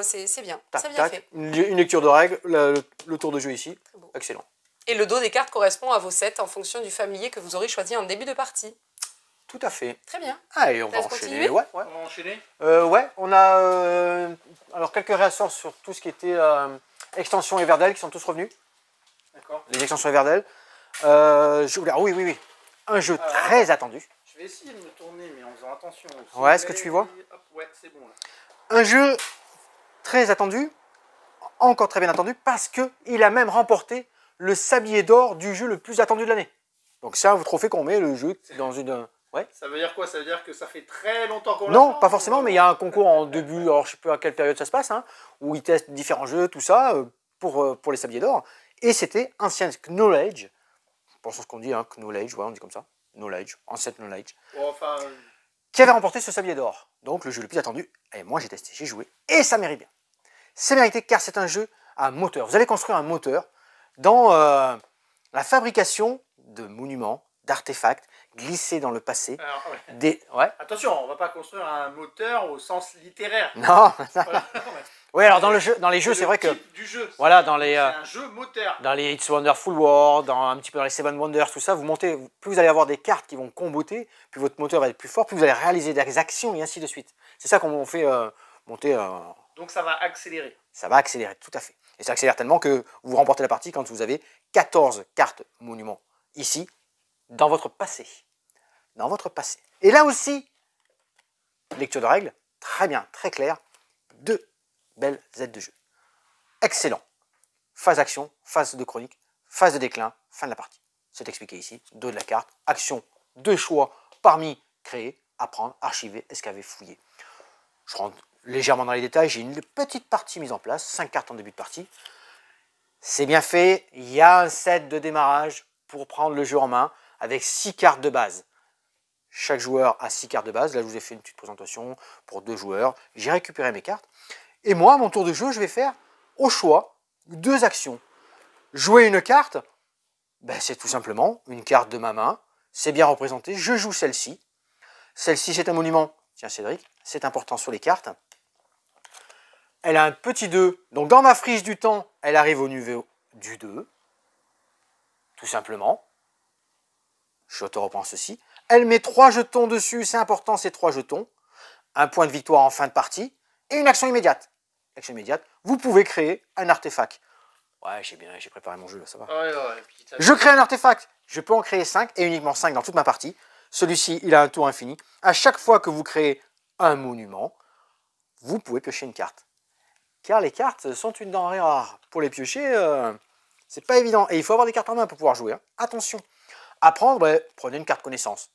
c'est bien. C'est bien fait. Une lecture de règles, le tour de jeu ici, excellent. Et le dos des cartes correspond à vos sets en fonction du familier que vous aurez choisi en début de partie. Tout à fait. Très bien. Allez, on va enchaîner. On va enchaîner. On a alors quelques réassorts sur tout ce qui était extension Everdell qui sont tous revenus. D'accord. Les extensions Everdell. Oui. Un jeu très attendu. Je vais essayer de me tourner, mais en faisant attention. Ouais, est-ce que tu vois? Hop, ouais, c'est bon là. Un jeu très attendu, encore très bien attendu, parce qu'il a même remporté le sablier d'or du jeu le plus attendu de l'année. Donc c'est un trophée qu'on met le jeu dans une... Ouais. Ça veut dire quoi? Ça veut dire que ça fait très longtemps qu'on l'a? Non, pas forcément, mais il y a un concours en début, alors je ne sais pas à quelle période ça se passe, où ils testent différents jeux, tout ça, pour les sabliers d'or. Et c'était Ancient Knowledge. Je pense ce qu'on dit, Knowledge, on dit comme ça. Knowledge, Ancient Knowledge. Bon, enfin... Qui avait remporté ce sablier d'or. Donc le jeu le plus attendu. Et moi j'ai testé, j'ai joué. Et ça mérite bien. C'est mérité car c'est un jeu à moteur. Vous allez construire un moteur dans la fabrication de monuments, d'artefacts, glisser dans le passé. Alors, ouais. Ouais. Attention, on ne va pas construire un moteur au sens littéraire. Non. Voilà. Oui, alors dans les jeux, c'est vrai que du jeu. Voilà, c'est un jeu moteur. Dans les It's Wonderful World, un petit peu dans les Seven Wonders, tout ça, vous montez, plus vous allez avoir des cartes qui vont comboter, plus votre moteur va être plus fort, plus vous allez réaliser des actions et ainsi de suite. C'est ça qu'on fait monter. Donc ça va accélérer. Ça va accélérer, tout à fait. Et ça accélère tellement que vous remportez la partie quand vous avez 14 cartes monuments ici, dans votre passé. Dans votre passé. Et là aussi, lecture de règles, très bien, très clair, 2 belles aides de jeu. Excellent. Phase action, phase de chronique, phase de déclin, fin de la partie. C'est expliqué ici, dos de la carte, action, 2 choix parmi créer, apprendre, archiver, escaver, fouiller. Je rentre légèrement dans les détails, j'ai une petite partie mise en place, 5 cartes en début de partie. C'est bien fait, il y a un set de démarrage pour prendre le jeu en main avec 6 cartes de base. Chaque joueur a 6 cartes de base, là je vous ai fait une petite présentation pour 2 joueurs, j'ai récupéré mes cartes. Et moi, à mon tour de jeu, je vais faire au choix 2 actions. Jouer une carte, ben, c'est tout simplement une carte de ma main, c'est bien représenté, je joue celle-ci. Celle-ci, c'est un monument, tiens Cédric, c'est important sur les cartes. Elle a un petit 2, donc dans ma frise du temps, elle arrive au niveau du 2, tout simplement. Je te reprends ceci. Elle met 3 jetons dessus, c'est important, c'est 3 jetons. Un point de victoire en fin de partie et une action immédiate. Action immédiate, vous pouvez créer un artefact. Ouais, j'ai préparé mon jeu, là, ça va. Ouais, Je crée un artefact. Je peux en créer 5 et uniquement 5 dans toute ma partie. Celui-ci, il a un tour infini. À chaque fois que vous créez un monument, vous pouvez piocher une carte. Car les cartes sont une denrée rare. Pour les piocher, c'est pas évident. Et il faut avoir des cartes en main pour pouvoir jouer. Hein. Attention. Apprendre, ben, prenez une carte connaissance.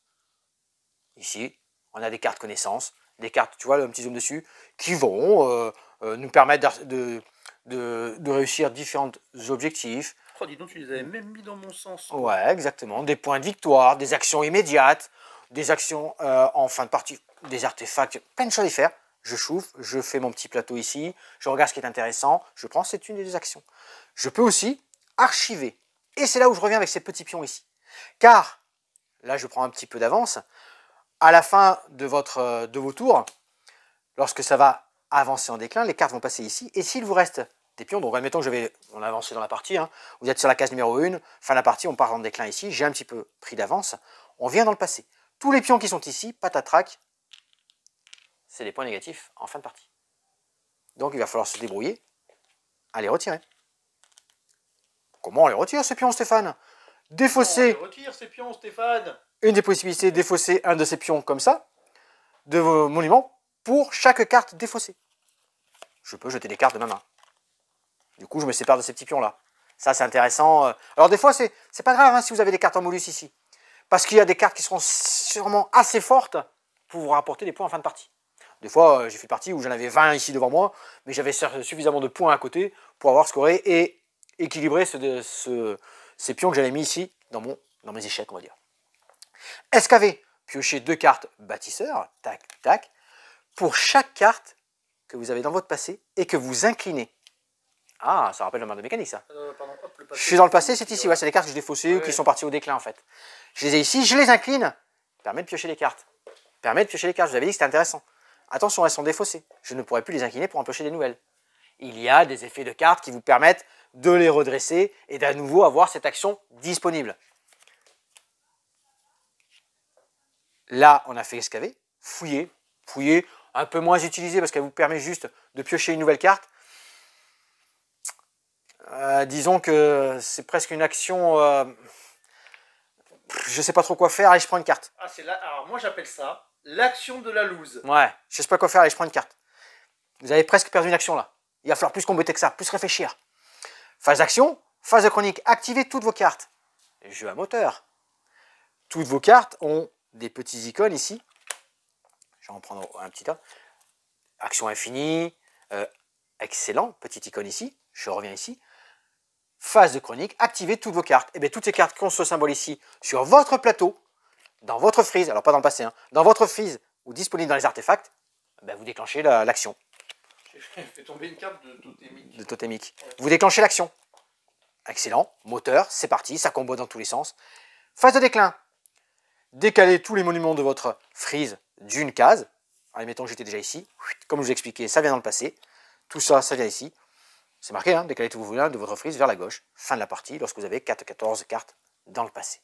Ici, on a des cartes connaissance. Des cartes, tu vois, le petit zoom dessus, qui vont nous permettre de réussir différents objectifs. Oh, dis donc, tu les avais même mis dans mon sens. Ouais, exactement. Des points de victoire, des actions immédiates, des actions en fin de partie, des artefacts, plein de choses à y faire. Je chauffe, je fais mon petit plateau ici, je regarde ce qui est intéressant, je prends, c'est une des actions. Je peux aussi archiver. Et c'est là où je reviens avec ces petits pions ici. Car, là je prends un petit peu d'avance, à la fin de vos tours, lorsque ça va avancer en déclin, les cartes vont passer ici. Et s'il vous reste des pions, donc admettons que on a avancé dans la partie, hein, vous êtes sur la case numéro 1, fin de la partie, on part en déclin ici, j'ai un petit peu pris d'avance, on vient dans le passé. Tous les pions qui sont ici, patatrac, c'est des points négatifs en fin de partie. Donc il va falloir se débrouiller à les retirer. Comment on les retire ces pions, Stéphane? Défausser. On retire ces pions, Stéphane. Une des possibilités, défausser un de ces pions comme ça, de vos monuments, pour chaque carte défaussée. Je peux jeter des cartes de ma main. Du coup, je me sépare de ces petits pions-là. Ça, c'est intéressant. Alors, des fois, c'est pas grave hein, si vous avez des cartes en molus ici. Parce qu'il y a des cartes qui seront sûrement assez fortes pour vous rapporter des points en fin de partie. Des fois, j'ai fait une partie où j'en avais 20 ici devant moi, mais j'avais suffisamment de points à côté pour avoir scoré et équilibré ces pions que j'avais mis ici dans mes échecs, on va dire. Escaver, piocher 2 cartes bâtisseurs, tac, tac, pour chaque carte que vous avez dans votre passé et que vous inclinez. Ah, ça rappelle le marque de mécanique, ça. Pardon, hop, le passé, je suis dans le passé, c'est ici, ouais, c'est les cartes que j'ai défaussées ou qui sont parties au déclin, en fait. Je les ai ici, je les incline, permet de piocher les cartes. Permet de piocher les cartes, je vous avais dit que c'était intéressant. Attention, elles sont défaussées. Je ne pourrai plus les incliner pour en piocher des nouvelles. Il y a des effets de cartes qui vous permettent de les redresser et d'à nouveau avoir cette action disponible. Là, on a fait escaver, fouiller, un peu moins utilisé parce qu'elle vous permet juste de piocher une nouvelle carte. Disons que c'est presque une action, je ne sais pas trop quoi faire, allez je prends une carte. Ah, c'est là, alors moi j'appelle ça l'action de la loose. Ouais, je ne sais pas quoi faire, allez je prends une carte. Vous avez presque perdu une action là. Il va falloir plus comboter que ça, plus réfléchir. Phase d'action, phase de chronique, activez toutes vos cartes. Jeu à moteur. Toutes vos cartes ont des petits icônes ici. Je vais en prendre un petit tas. Action infinie, excellent, petite icône ici. Je reviens ici. Phase de chronique, activez toutes vos cartes. Et bien toutes ces cartes qui ont ce symbole ici sur votre plateau, dans votre frise, alors pas dans le passé, hein, dans votre frise ou disponible dans les artefacts, ben vous déclenchez l'action. J'ai fait tomber une carte de totémique. Ouais. Vous déclenchez l'action. Excellent. Moteur, c'est parti, ça combo dans tous les sens. Phase de déclin. décaler tous les monuments de votre frise d'une case. Admettons que j'étais déjà ici. Comme je vous ai expliqué, ça vient dans le passé. Tout ça, ça vient ici. C'est marqué, hein, décaler tous vos moulins de votre frise vers la gauche. Fin de la partie, lorsque vous avez 14 cartes dans le passé.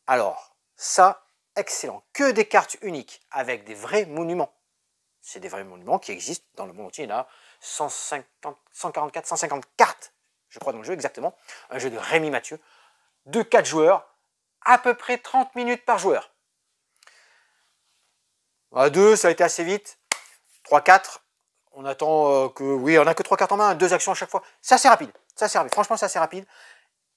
Alors, ça, excellent. Que des cartes uniques avec des vrais monuments. C'est des vrais monuments qui existent dans le monde entier. Il y en a 144, 150 cartes, je crois, dans le jeu, exactement. Un jeu de Rémi Mathieu. De 4 joueurs, à peu près 30 minutes par joueur. À 2, ça a été assez vite. 3, 4, on attend que... Oui, on n'a que 3 cartes en main, 2 actions à chaque fois. C'est assez rapide. Franchement, c'est assez rapide.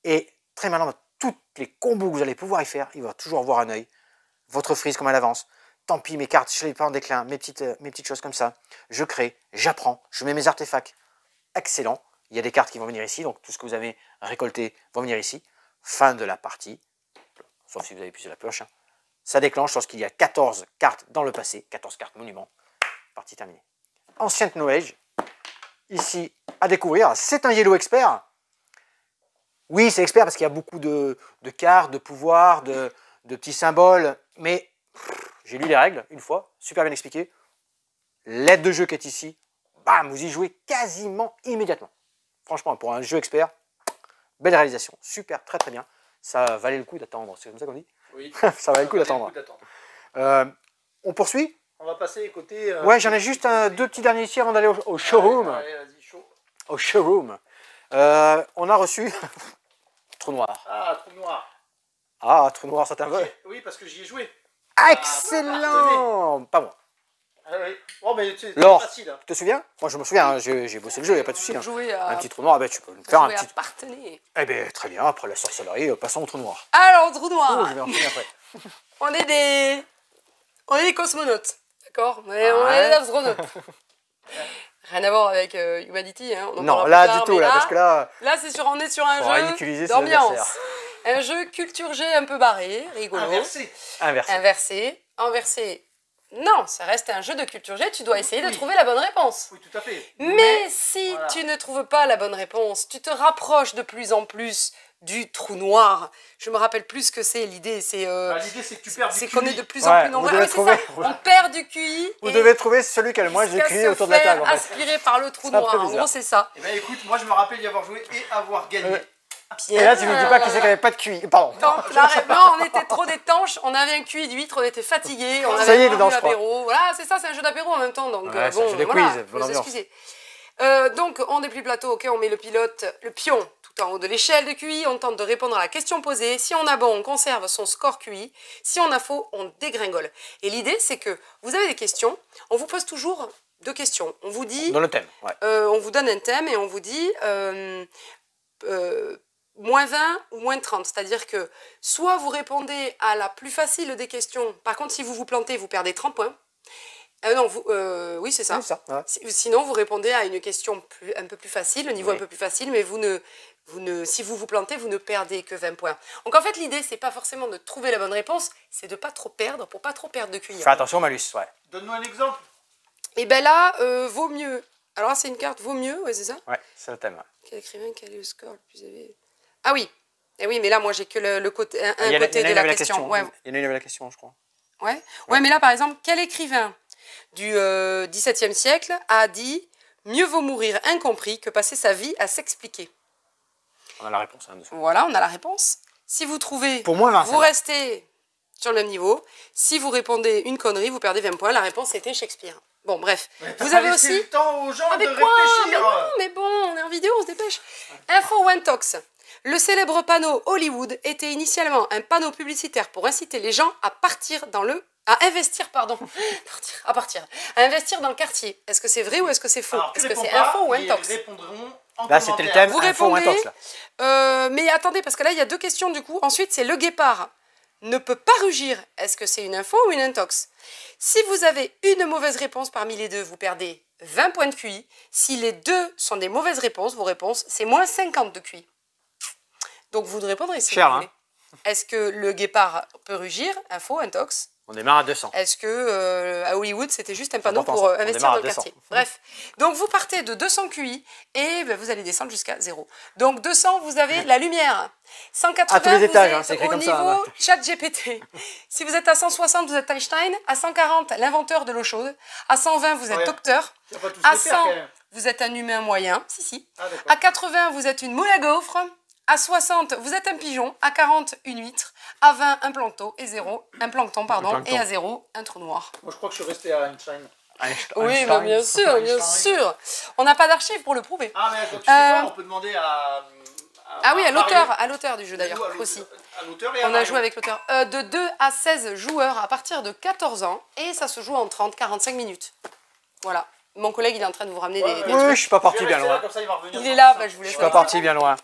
Et très malin, toutes les combos que vous allez pouvoir y faire, il va toujours avoir un œil. Votre frise, comme elle avance. Tant pis, mes cartes, je les pas en déclin, mes petites choses comme ça. Je crée, j'apprends, je mets mes artefacts. Excellent. Il y a des cartes qui vont venir ici, donc tout ce que vous avez récolté va venir ici. Fin de la partie. Sauf si vous avez puisé la pioche. Hein. Ça déclenche lorsqu'il y a 14 cartes dans le passé. 14 cartes monuments. Partie terminée. Ancient Knowledge. Ici, à découvrir. C'est un Yellow Expert. Oui, c'est expert parce qu'il y a beaucoup de cartes, de pouvoirs, de petits symboles. Mais j'ai lu les règles une fois. Super bien expliqué. L'aide de jeu qui est ici. Bam, vous y jouez quasiment immédiatement. Franchement, pour un jeu expert, belle réalisation. Super, très très bien. Ça valait le coup d'attendre. C'est comme ça qu'on dit? Oui. Ça valait le coup d'attendre. On poursuit? On va passer côté... ouais, j'en ai juste deux petits derniers ici avant d'aller au showroom. Allez, vas-y, chaud. Au showroom. On a reçu... Trou noir. Ah, trou noir. Ah, trou noir, ça t'invoque. Oui, parce que j'y ai joué. Excellent. Pas bon. Ah oui. Oh, mais c'est Laure, facile. Hein. tu te souviens? Moi, je me souviens, hein, j'ai bossé le jeu, il n'y a pas de souci. Hein. Un petit trou noir, ben, tu peux me faire un petit... Eh bien, très bien, après la sorcellerie, passons au trou noir. Alors, trou noir. Oh, je vais en finir après. On est des cosmonautes, d'accord? On est des astronautes. Rien à voir avec Humanity. Hein. Non, là, du tout, là, parce que là... Là, on est sur un jeu d'ambiance. Un jeu culture G un peu barré, rigolo. Inversé. Non, ça reste un jeu de culture G, tu dois essayer de trouver la bonne réponse. Oui, tout à fait. Mais si tu ne trouves pas la bonne réponse, tu te rapproches de plus en plus du trou noir. Je me rappelle plus ce que c'est l'idée. L'idée, c'est que tu perds du QI. C'est qu'on est de plus en plus nombreux. On perd du QI. Vous devez trouver celui qui a le moins de QI autour de la table. En fait. Aspiré par le trou noir. En gros, c'est ça. Eh bien, écoute, moi, je me rappelle y avoir joué et avoir gagné. Et là, tu ne me dis pas qui c'est qui n'avait pas de QI. Pardon. Non, on était trop d'étanches, on avait un QI d'huître, on était fatigués, on avait un apéro. Voilà, c'est ça, c'est un jeu d'apéro en même temps. Donc, ouais, bon, un jeu de quiz, vous excusez. Donc, on déplie le plateau, ok, on met le pion tout en haut de l'échelle de QI, on tente de répondre à la question posée. Si on a bon, on conserve son score QI. Si on a faux, on dégringole. Et l'idée, c'est que vous avez des questions, on vous pose toujours 2 questions. On vous dit... Dans le thème, ouais. On vous donne un thème et on vous dit... moins 20 ou moins 30, c'est-à-dire que soit vous répondez à la plus facile des questions, par contre si vous vous plantez, vous perdez 30 points. Oui, c'est ça. Ouais. Sinon, vous répondez à une question un peu plus facile, le niveau un peu plus facile, mais si vous vous plantez, vous ne perdez que 20 points. Donc en fait, l'idée, c'est pas forcément de trouver la bonne réponse, c'est de pas trop perdre, pour pas trop perdre de QI. Fais attention, malus, ouais. Donne-nous un exemple. Et bien là, vaut mieux. Alors là, c'est une carte vaut mieux, ouais, c'est ça? Ouais, c'est le thème. Quel écrivain, quel est le score le plus élevé? Ah oui, et oui, mais là, moi, j'ai que le côté, côté de la question. Ouais. Il y en a une avec la question, je crois. Ouais, mais là, par exemple, quel écrivain du XVIIe siècle a dit « Mieux vaut mourir incompris que passer sa vie à s'expliquer ». On a la réponse. Hein, voilà, on a la réponse. Si vous trouvez, pour moi, 20, vous restez sur le même niveau. Si vous répondez une connerie, vous perdez 20 points. La réponse était Shakespeare. Bon, bref. Vous avez aussi le temps aux gens de réfléchir. Mais bon, on est en vidéo, on se dépêche. Info Wentox. Le célèbre panneau Hollywood était initialement un panneau publicitaire pour inciter les gens à investir dans le quartier. Est-ce que c'est vrai ou est-ce que c'est faux? Est-ce que c'est info ou Wentox? Là, c'était le thème. Vous répondez. Mais attendez, parce que là, il y a 2 questions du coup. Ensuite, c'est le guépard ne peut pas rugir. Est-ce que c'est une info ou une intox? Si vous avez une mauvaise réponse parmi les 2, vous perdez 20 points de QI. Si les 2 sont des mauvaises réponses, vos réponses, c'est moins 50 de QI. Donc vous répondrez si vous voulez. Est-ce que le guépard peut rugir? Info, intox? On démarre à 200. Est-ce que à Hollywood, c'était juste un panneau Important, pour ça. On investir démarre dans à le 200. quartier? Bref, donc vous partez de 200 QI et vous allez descendre jusqu'à 0. Donc 200, vous avez la lumière. 180, À tous les étages, vous hein, êtes c'est écrit au comme ça, niveau hein. chat GPT. Si vous êtes à 160, vous êtes Einstein. À 140, l'inventeur de l'eau chaude. À 120, vous êtes Ouais. docteur. Tu vas pas tous À les faire, 100, quand même. vous êtes un humain moyen. Si. Ah, d'accord. À 80, vous êtes une moule à gaufres. À 60, vous êtes un pigeon. À 40, une huître. À 20, un plancton. Et 0, un plancton, pardon. Un plancton. Et à 0, un trou noir. Moi, je crois que je suis resté à Einstein. Oui, Einstein. mais bien sûr, bien Einstein. sûr. On n'a pas d'archives pour le prouver. Ah, mais tu sais quoi, on peut demander à Ah oui, à Mario. l'auteur du jeu d'ailleurs Ou à l'auteur- aussi. À l'auteur et à On a Mario. joué avec l'auteur. De 2 à 16 joueurs à partir de 14 ans et ça se joue en 30-45 minutes. Voilà. Mon collègue, il est en train de vous ramener Ouais, des ouais. Oui, trucs. je suis pas Je parti vais bien rester là, loin. comme ça, il va revenir Il sur est là, ça. bah, je vous laisse Je suis pas parti bien loin.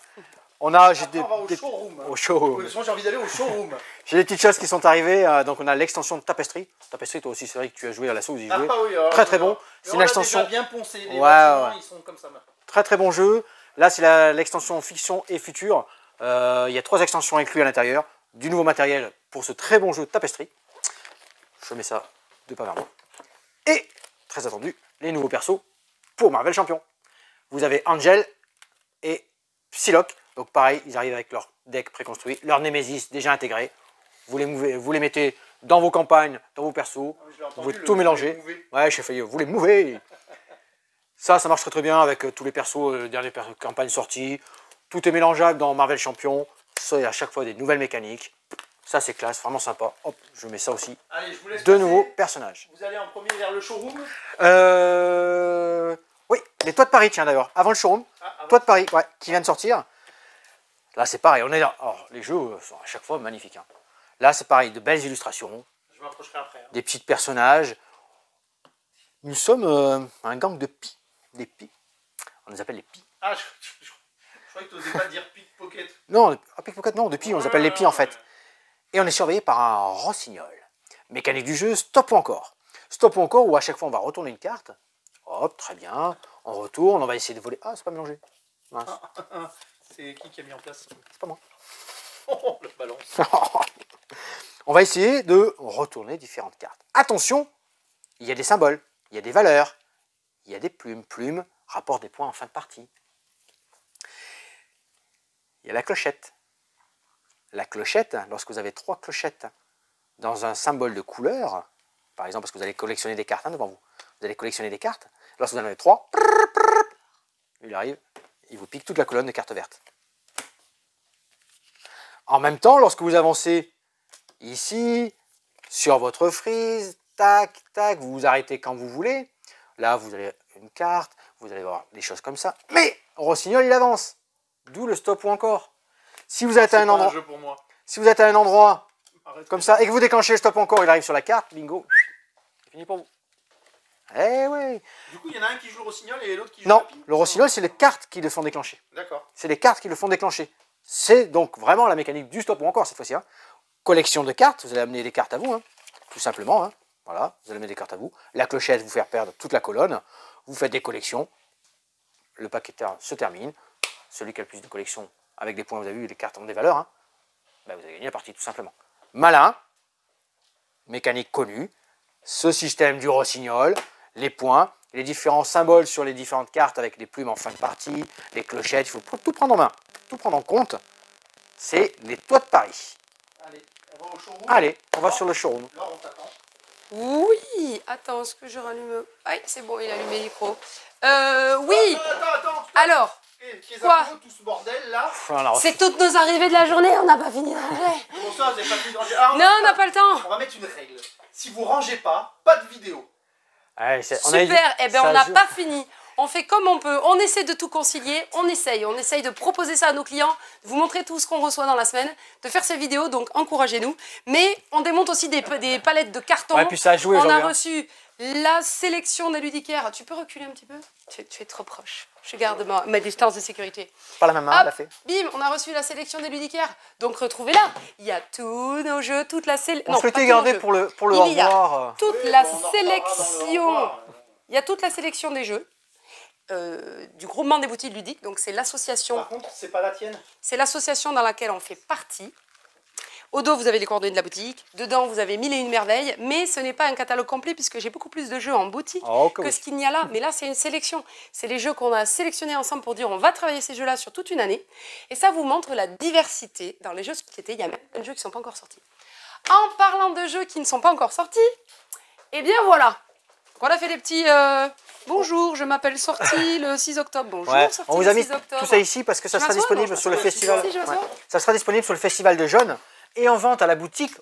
On a, j'ai Après, on va au showroom. au showroom. Moi, j'ai envie d'aller au showroom. J'ai des petites choses qui sont arrivées. Donc on a l'extension de Tapestry. Tapestry, toi aussi, c'est vrai que tu as joué à l'assaut, vous y Ah, jouez. oui, alors, Très très bon. mais C'est on une l'a extension. déjà bien poncé. Les Ouais, bâtiments, ouais. ils sont comme ça maintenant. Très très bon jeu. Là, c'est l'extension fiction et futur. Il y a 3 extensions incluses à l'intérieur. Du nouveau matériel pour ce très bon jeu de Tapestry. Je mets ça de pas vers moi. Et, très attendu, les nouveaux persos pour Marvel Champion. Vous avez Angel et Psylocke. Donc pareil, ils arrivent avec leur deck préconstruit, leur Nemesis déjà intégré. Vous les mettez dans vos campagnes, dans vos persos. Je l'ai Vous entendu, pouvez le tout mot mélanger. mouver. Ouais, j'ai failli. Vous les mouvez. Ça marche très très bien avec tous les persos, dernières campagnes sorties. Tout est mélangeable dans Marvel Champion. Ça, il y a à chaque fois des nouvelles mécaniques. Ça, c'est classe, vraiment sympa. Hop, je mets ça aussi. Allez, je vous laisse De passer. nouveaux personnages. Vous allez en premier vers le showroom. Oui, les Toits de Paris, tiens d'ailleurs, avant le showroom. Ah, avant. Toits de Paris, ouais, qui vient de sortir. Là, c'est pareil, on est là. Alors, les jeux sont à chaque fois magnifiques. Hein. Là, c'est pareil, de belles illustrations, Je m'approcherai après. Hein. des petits personnages. Nous sommes un gang de pis. Des pis. On les appelle les pis. Ah, je croyais que tu n'osais pas dire pickpocket. Non, pickpocket, non, de pis, on les appelle les pis en fait. Ouais. Et on est surveillé par un rossignol. Mécanique du jeu, stop ou encore. Stop ou encore, où à chaque fois on va retourner une carte. Hop, très bien. On retourne, on va essayer de voler. Ah, c'est pas mélangé. Mince. C'est qui a mis en place? C'est pas moi. Oh, le balance. On va essayer de retourner différentes cartes. Attention, il y a des symboles, il y a des valeurs, il y a des plumes. Plumes rapportent des points en fin de partie. Il y a la clochette. La clochette, lorsque vous avez 3 clochettes dans un symbole de couleur, par exemple parce que vous allez collectionner des cartes devant vous, vous allez collectionner des cartes, lorsque vous en avez 3, il arrive, il vous pique toute la colonne de cartes vertes. En même temps, lorsque vous avancez ici, sur votre frise, tac, tac, vous vous arrêtez quand vous voulez, là vous avez une carte, vous allez voir des choses comme ça, mais Rossignol il avance, d'où le stop ou encore. Si vous êtes à un endroit, jeu pour moi. si vous êtes à un endroit Arrête. comme ça et que vous déclenchez le stop ou encore, il arrive sur la carte, bingo, c'est fini pour vous. Eh oui. Du coup, il y en a un qui joue le rossignol et l'autre qui joue Non, la pile. le Rossignol c'est les cartes qui le font déclencher. D'accord. C'est les cartes qui le font déclencher. C'est donc vraiment la mécanique du stop ou encore cette fois-ci. Hein. Collection de cartes, vous allez amener des cartes à vous, hein, tout simplement. Hein. Voilà, vous allez amener des cartes à vous. La clochette vous faire perdre toute la colonne. Vous faites des collections. Le paquet se termine. Celui qui a le plus de collections avec des points, vous avez vu, les cartes ont des valeurs. Hein. Ben, vous avez gagné la partie tout simplement. Malin, mécanique connue, ce système du rossignol, les points, les différents symboles sur les différentes cartes avec les plumes en fin de partie, les clochettes, il faut tout prendre en main, tout prendre en compte. C'est les Toits de Paris. Allez, on va au showroom. Allez, on va sur le showroom. Là, on t'attend. Oui, attends, est-ce que je rallume? Aïe, c'est bon, il a allumé le micro. Oui, Attends. alors, Qu'est-ce quoi que tout ce bordel là? c'est toutes nos arrivées de la journée, on n'a pas fini de ranger. Comment ça, vous avez pas fini de ranger? Ah, Non, on n'a pas le temps. On va mettre une règle. Si vous rangez pas de vidéo. Ouais, Super, eh ben ça on n'a joue. pas fini. On fait comme on peut, on essaie de tout concilier, on essaye de proposer ça à nos clients, de vous montrer tout ce qu'on reçoit dans la semaine, de faire ces vidéos, donc encouragez-nous. Mais on démonte aussi des palettes de cartons. Ouais, puis ça a joué on a aujourd'hui, hein. reçu la sélection des ludicaires. Tu peux reculer un petit peu? Tu es trop proche. Je garde ma distance de sécurité. Pas la même main, Hop, elle a fait. bim, on a reçu la sélection des ludicaires. Donc retrouvez-la. Il y a tous nos jeux, toute la sélection. On souhaitait garder pour le au Il y a revoir. toute Oui, la bon, on en reparlera dans le sélection. revoir. Il y a toute la sélection des jeux du groupement des boutiques ludiques. Donc c'est l'association. Par contre, c'est pas la tienne. C'est l'association dans laquelle on fait partie. Au dos, vous avez les coordonnées de la boutique. Dedans, vous avez 1001 merveilles. Mais ce n'est pas un catalogue complet puisque j'ai beaucoup plus de jeux en boutique que ce qu'il n'y a là. Mais là, c'est une sélection. C'est les jeux qu'on a sélectionnés ensemble pour dire on va travailler ces jeux-là sur toute une année. Et ça vous montre la diversité dans les jeux de société. Il y a même plein de jeux qui ne sont pas encore sortis. En parlant de jeux qui ne sont pas encore sortis, eh bien voilà. On a fait des petits... bonjour, je m'appelle Sortie le 6 octobre. Bonjour, Sortie on vous a mis octobre. tout ça ici parce que ça sera disponible sur le festival. Ça sera disponible sur le festival de Jaune et en vente à la boutique,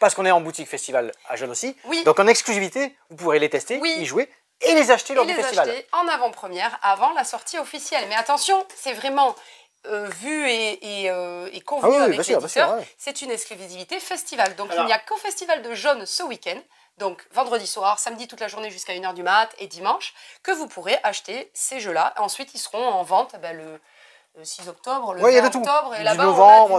parce qu'on est en boutique festival à Jaune aussi. Oui. Donc en exclusivité, vous pourrez les tester, y jouer et les acheter lors du festival. Et les acheter en avant-première avant la sortie officielle. Mais attention, c'est vraiment vu et convenu avec l'éditeur. C'est une exclusivité festival. Donc il n'y a qu'au festival de Jaune ce week-end. Donc vendredi soir, samedi toute la journée jusqu'à 1h du mat et dimanche, que vous pourrez acheter ces jeux-là. Ensuite, ils seront en vente le 6 octobre, le 20 octobre et là-bas novembre,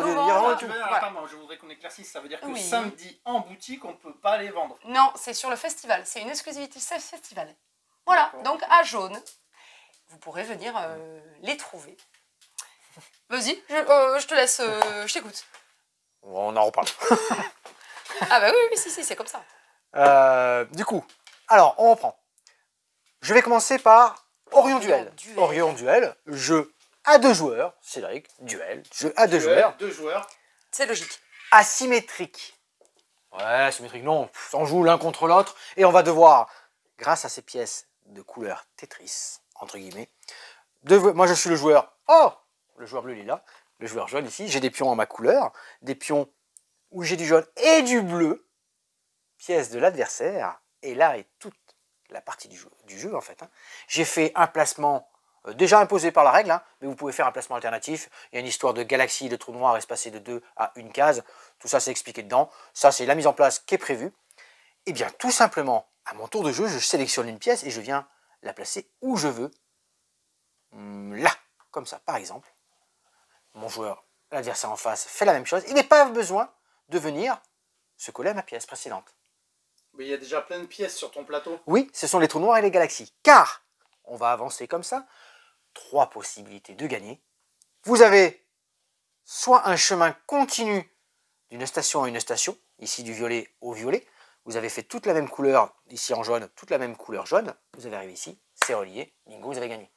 Attends, je voudrais qu'on éclaircisse, ça veut dire que samedi en boutique, on ne peut pas les vendre. Non, c'est sur le festival, c'est une exclusivité festival. Voilà, donc à Jaune, vous pourrez venir les trouver. Vas-y, je te laisse, je t'écoute. On en reparle. Ah bah oui, si, c'est comme ça. Du coup, alors on reprend. Je vais commencer par Orion Duel. Orion Duel, jeu à 2 joueurs. Cédric, Duel, jeu à 2 joueurs. 2 joueurs. C'est logique. Asymétrique. Ouais, asymétrique, non. On joue l'un contre l'autre et on va devoir, grâce à ces pièces de couleur Tetris, entre guillemets, moi je suis le joueur, le joueur bleu lila, le joueur jaune ici, j'ai des pions à ma couleur, des pions où j'ai du jaune et du bleu, pièce de l'adversaire, et là est toute la partie du jeu en fait. J'ai fait un placement déjà imposé par la règle, mais vous pouvez faire un placement alternatif. Il y a une histoire de galaxie, de trou noir espacé de 2 à 1 case, tout ça c'est expliqué dedans. Ça c'est la mise en place qui est prévue. Et bien tout simplement, à mon tour de jeu, je sélectionne une pièce et je viens la placer où je veux. Là, comme ça par exemple. Mon joueur, l'adversaire en face, fait la même chose. Il n'est pas besoin de venir se coller à ma pièce précédente. Mais il y a déjà plein de pièces sur ton plateau. Oui, ce sont les trous noirs et les galaxies. Car, on va avancer comme ça, 3 possibilités de gagner. Vous avez soit un chemin continu d'une station à une station, ici du violet au violet. Vous avez fait toute la même couleur, ici en jaune, toute la même couleur jaune. Vous avez arrivé ici, c'est relié, bingo, vous avez gagné.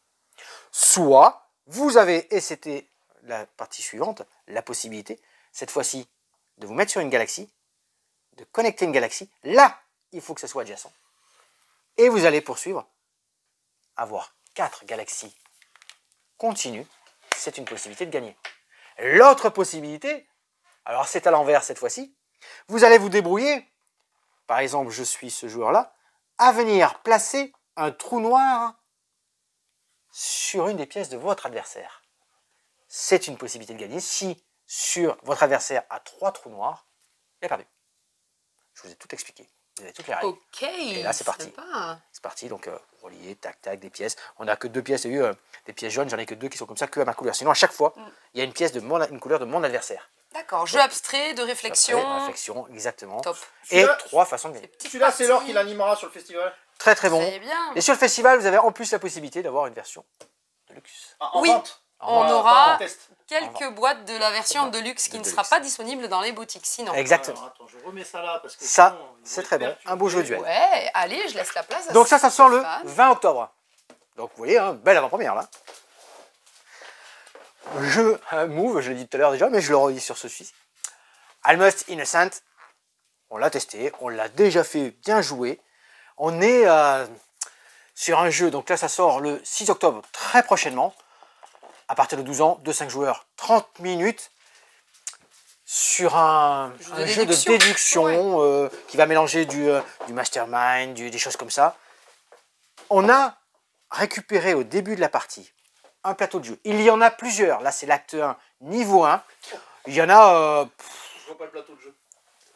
Soit, vous avez, et c'était la partie suivante, la possibilité, cette fois-ci, de vous mettre sur une galaxie, de connecter une galaxie. Là, il faut que ça soit adjacent. Et vous allez poursuivre, avoir 4 galaxies continues. C'est une possibilité de gagner. L'autre possibilité, alors c'est à l'envers cette fois-ci, vous allez vous débrouiller, par exemple, je suis ce joueur-là, à venir placer un trou noir sur une des pièces de votre adversaire. C'est une possibilité de gagner si sur votre adversaire a 3 trous noirs, il a perdu. Je vous ai tout expliqué. Vous avez toutes les règles. Ok. Et là, c'est parti. C'est parti, donc relié, tac, tac, des pièces. On n'a que 2 pièces, des pièces jaunes, j'en ai que 2 qui sont comme ça, que à ma couleur. Sinon, à chaque fois, il y a une pièce une couleur de mon adversaire. D'accord, jeu abstrait, de réflexion. Réflexion, exactement. Top. Et 3 façons de gagner. Celui-là, c'est Laure qui l'animera sur le festival. Très très bon. Très bien. Et sur le festival, vous avez en plus la possibilité d'avoir une version de luxe. En vente. On aura test. quelques boîtes de la version de luxe qui ne sera pas disponible dans les boutiques sinon. Exactement. Alors, attends, je remets ça là parce que ça, c'est très bon. Un beau jeu duel. Ouais, allez, je laisse la place. Donc ça sort le 20 octobre. Donc vous voyez, belle avant-première là. Jeu Move, je l'ai dit tout à l'heure déjà, mais je le redis sur ceci. Almost Innocent. On l'a testé, on l'a déjà fait bien jouer. On est sur un jeu, donc là ça sort le 6 octobre très prochainement. À partir de 12 ans, de 5 joueurs, 30 minutes, sur un jeu de déduction qui va mélanger du mastermind, des choses comme ça. On a récupéré au début de la partie un plateau de jeu. Il y en a plusieurs. Là, c'est l'acte 1, niveau 1. Il y en a... Je vois pas le plateau de jeu.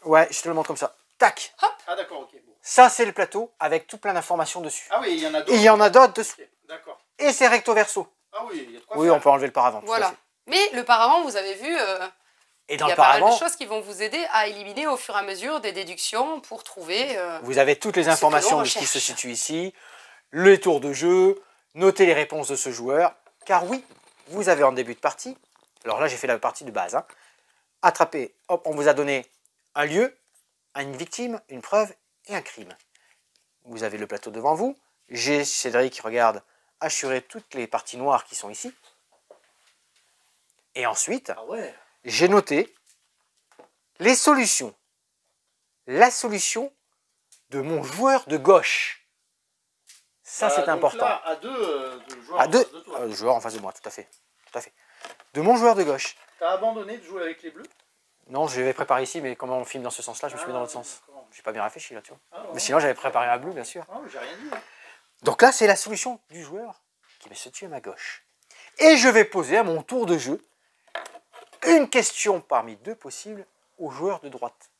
Ouais, je te le montre comme ça. Tac. Hop. Ah d'accord, ok. Bon. Ça, c'est le plateau avec tout plein d'informations dessus. Ah oui, il y en a d'autres. Et il y en a d'autres dessous. Okay, d'accord. Et c'est recto verso. Ah oui, il y a de quoi Oui, faire. on peut enlever le paravent. Voilà. Mais le paravent, vous avez vu, et dans il y le a pas mal paravent, de choses qui vont vous aider à éliminer au fur et à mesure des déductions pour trouver... vous avez toutes les informations qui se situent ici, les tours de jeu, notez les réponses de ce joueur. Car oui, vous avez en début de partie, alors là j'ai fait la partie de base, attrapé, hop, on vous a donné un lieu, une victime, une preuve et un crime. Vous avez le plateau devant vous. J'ai Cédric, regarde, assuré toutes les parties noires qui sont ici. Et ensuite, j'ai noté les solutions. La solution de mon joueur de gauche. Ça, c'est important. Là, à deux joueurs à en deux face de toi. joueurs en face de moi, tout à fait. Tout à fait. De mon joueur de gauche. T'as abandonné de jouer avec les bleus? Non, je l'avais préparé ici, mais comment on filme dans ce sens-là, je me suis mis dans l'autre sens. J'ai pas bien réfléchi là, tu vois. Ah, mais sinon, j'avais préparé un bleu, bien sûr. Ah, j'ai rien dit. Donc là, c'est la solution du joueur qui va se tuer à ma gauche. Et je vais poser à mon tour de jeu une question parmi deux possibles au joueur de droite.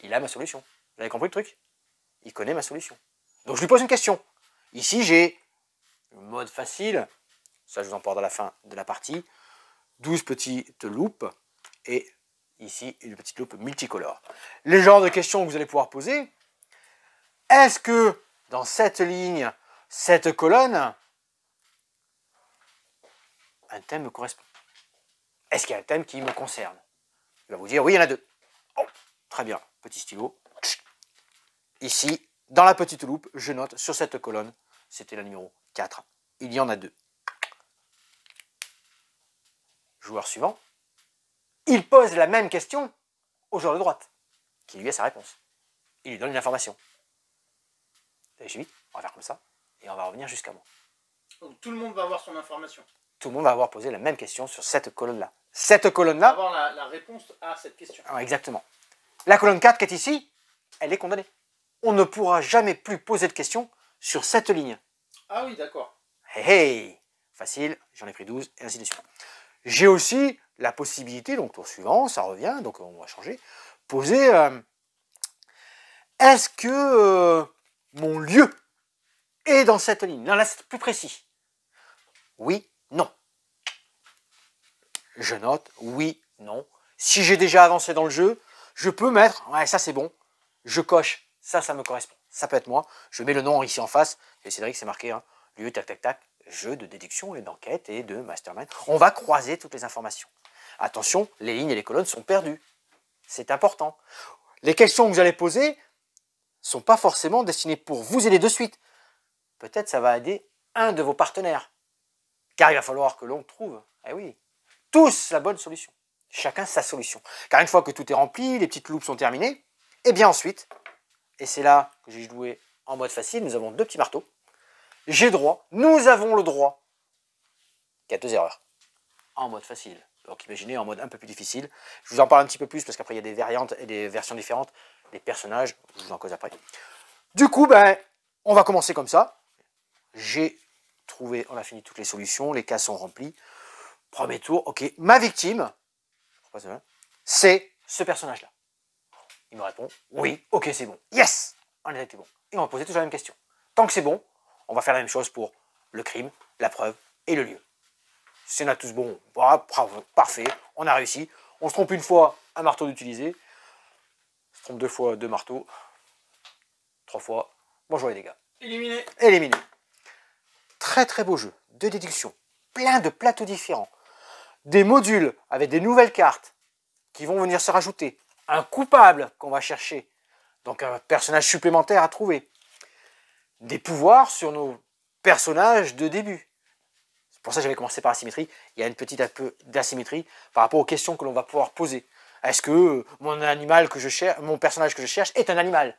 Il a ma solution. Vous avez compris le truc? Il connaît ma solution. Donc je lui pose une question. Ici, j'ai le mode facile. Ça, je vous en parle à la fin de la partie. 12 petites loupes. Et ici, une petite loupe multicolore. Les genres de questions que vous allez pouvoir poser. Est-ce que dans cette ligne, cette colonne, un thème me correspond? Est-ce qu'il y a un thème qui me concerne? Il va vous dire, oui, il y en a deux. Oh, très bien, petit stylo. Ici, dans la petite loupe, je note sur cette colonne, c'était la numéro 4. Il y en a deux. Joueur suivant, il pose la même question au joueur de droite, qui lui a sa réponse. Il lui donne une information. Vous avez suivi? On va faire comme ça, et on va revenir jusqu'à moi. Donc tout le monde va avoir son information. Tout le monde va avoir posé la même question sur cette colonne-là. Cette colonne-là... avoir la réponse à cette question. Ah, exactement. La colonne 4 qui est ici, elle est condamnée. On ne pourra jamais plus poser de questions sur cette ligne. Ah oui, d'accord. Hey, hey. Facile, j'en ai pris 12, et ainsi de suite. J'ai aussi la possibilité, donc tour suivant, ça revient, donc on va changer, poser... est-ce que mon lieu est dans cette ligne? Là, c'est plus précis. Oui, non. Je note, oui, non. Si j'ai déjà avancé dans le jeu, je peux mettre, ouais, ça c'est bon, je coche, ça me correspond. Ça peut être moi, je mets le nom ici en face, et Cédric, c'est marqué, hein, lieu, tac, tac, tac, jeu de déduction et d'enquête et de mastermind. On va croiser toutes les informations. Attention, les lignes et les colonnes sont perdues. C'est important. Les questions que vous allez poser ne sont pas forcément destinées pour vous aider de suite. Peut-être ça va aider un de vos partenaires. Car il va falloir que l'on trouve, eh oui, tous la bonne solution. Chacun sa solution. Car une fois que tout est rempli, les petites loupes sont terminées, et bien ensuite, et c'est là que j'ai joué en mode facile, nous avons deux petits marteaux. J'ai droit, nous avons le droit, qu'il y a deux erreurs en mode facile. Donc imaginez en mode un peu plus difficile. Je vous en parle un petit peu plus parce qu'après il y a des variantes et des versions différentes des personnages. Je vous en cause après. Du coup, ben, on va commencer comme ça. J'ai trouvé, on a fini toutes les solutions, les cases sont remplies. Premier tour, ok. Ma victime, c'est ce personnage-là. Il me répond, oui, ok, c'est bon. Yes, on a été bon. Et on va poser toujours la même question. Tant que c'est bon, on va faire la même chose pour le crime, la preuve et le lieu. Si on a tous bon, bravo, parfait, on a réussi. On se trompe une fois, un marteau d'utiliser. On se trompe deux fois, deux marteaux. Trois fois, bonjour les dégâts. Éliminé. Éliminé. Très très beau jeu de déduction. Plein de plateaux différents. Des modules avec des nouvelles cartes qui vont venir se rajouter. Un coupable qu'on va chercher. Donc un personnage supplémentaire à trouver. Des pouvoirs sur nos personnages de début. C'est pour ça que j'avais commencé par la symétrie. Il y a une petite un peu d'asymétrie par rapport aux questions que l'on va pouvoir poser. Est-ce que mon animal que je cherche, mon personnage que je cherche est un animal?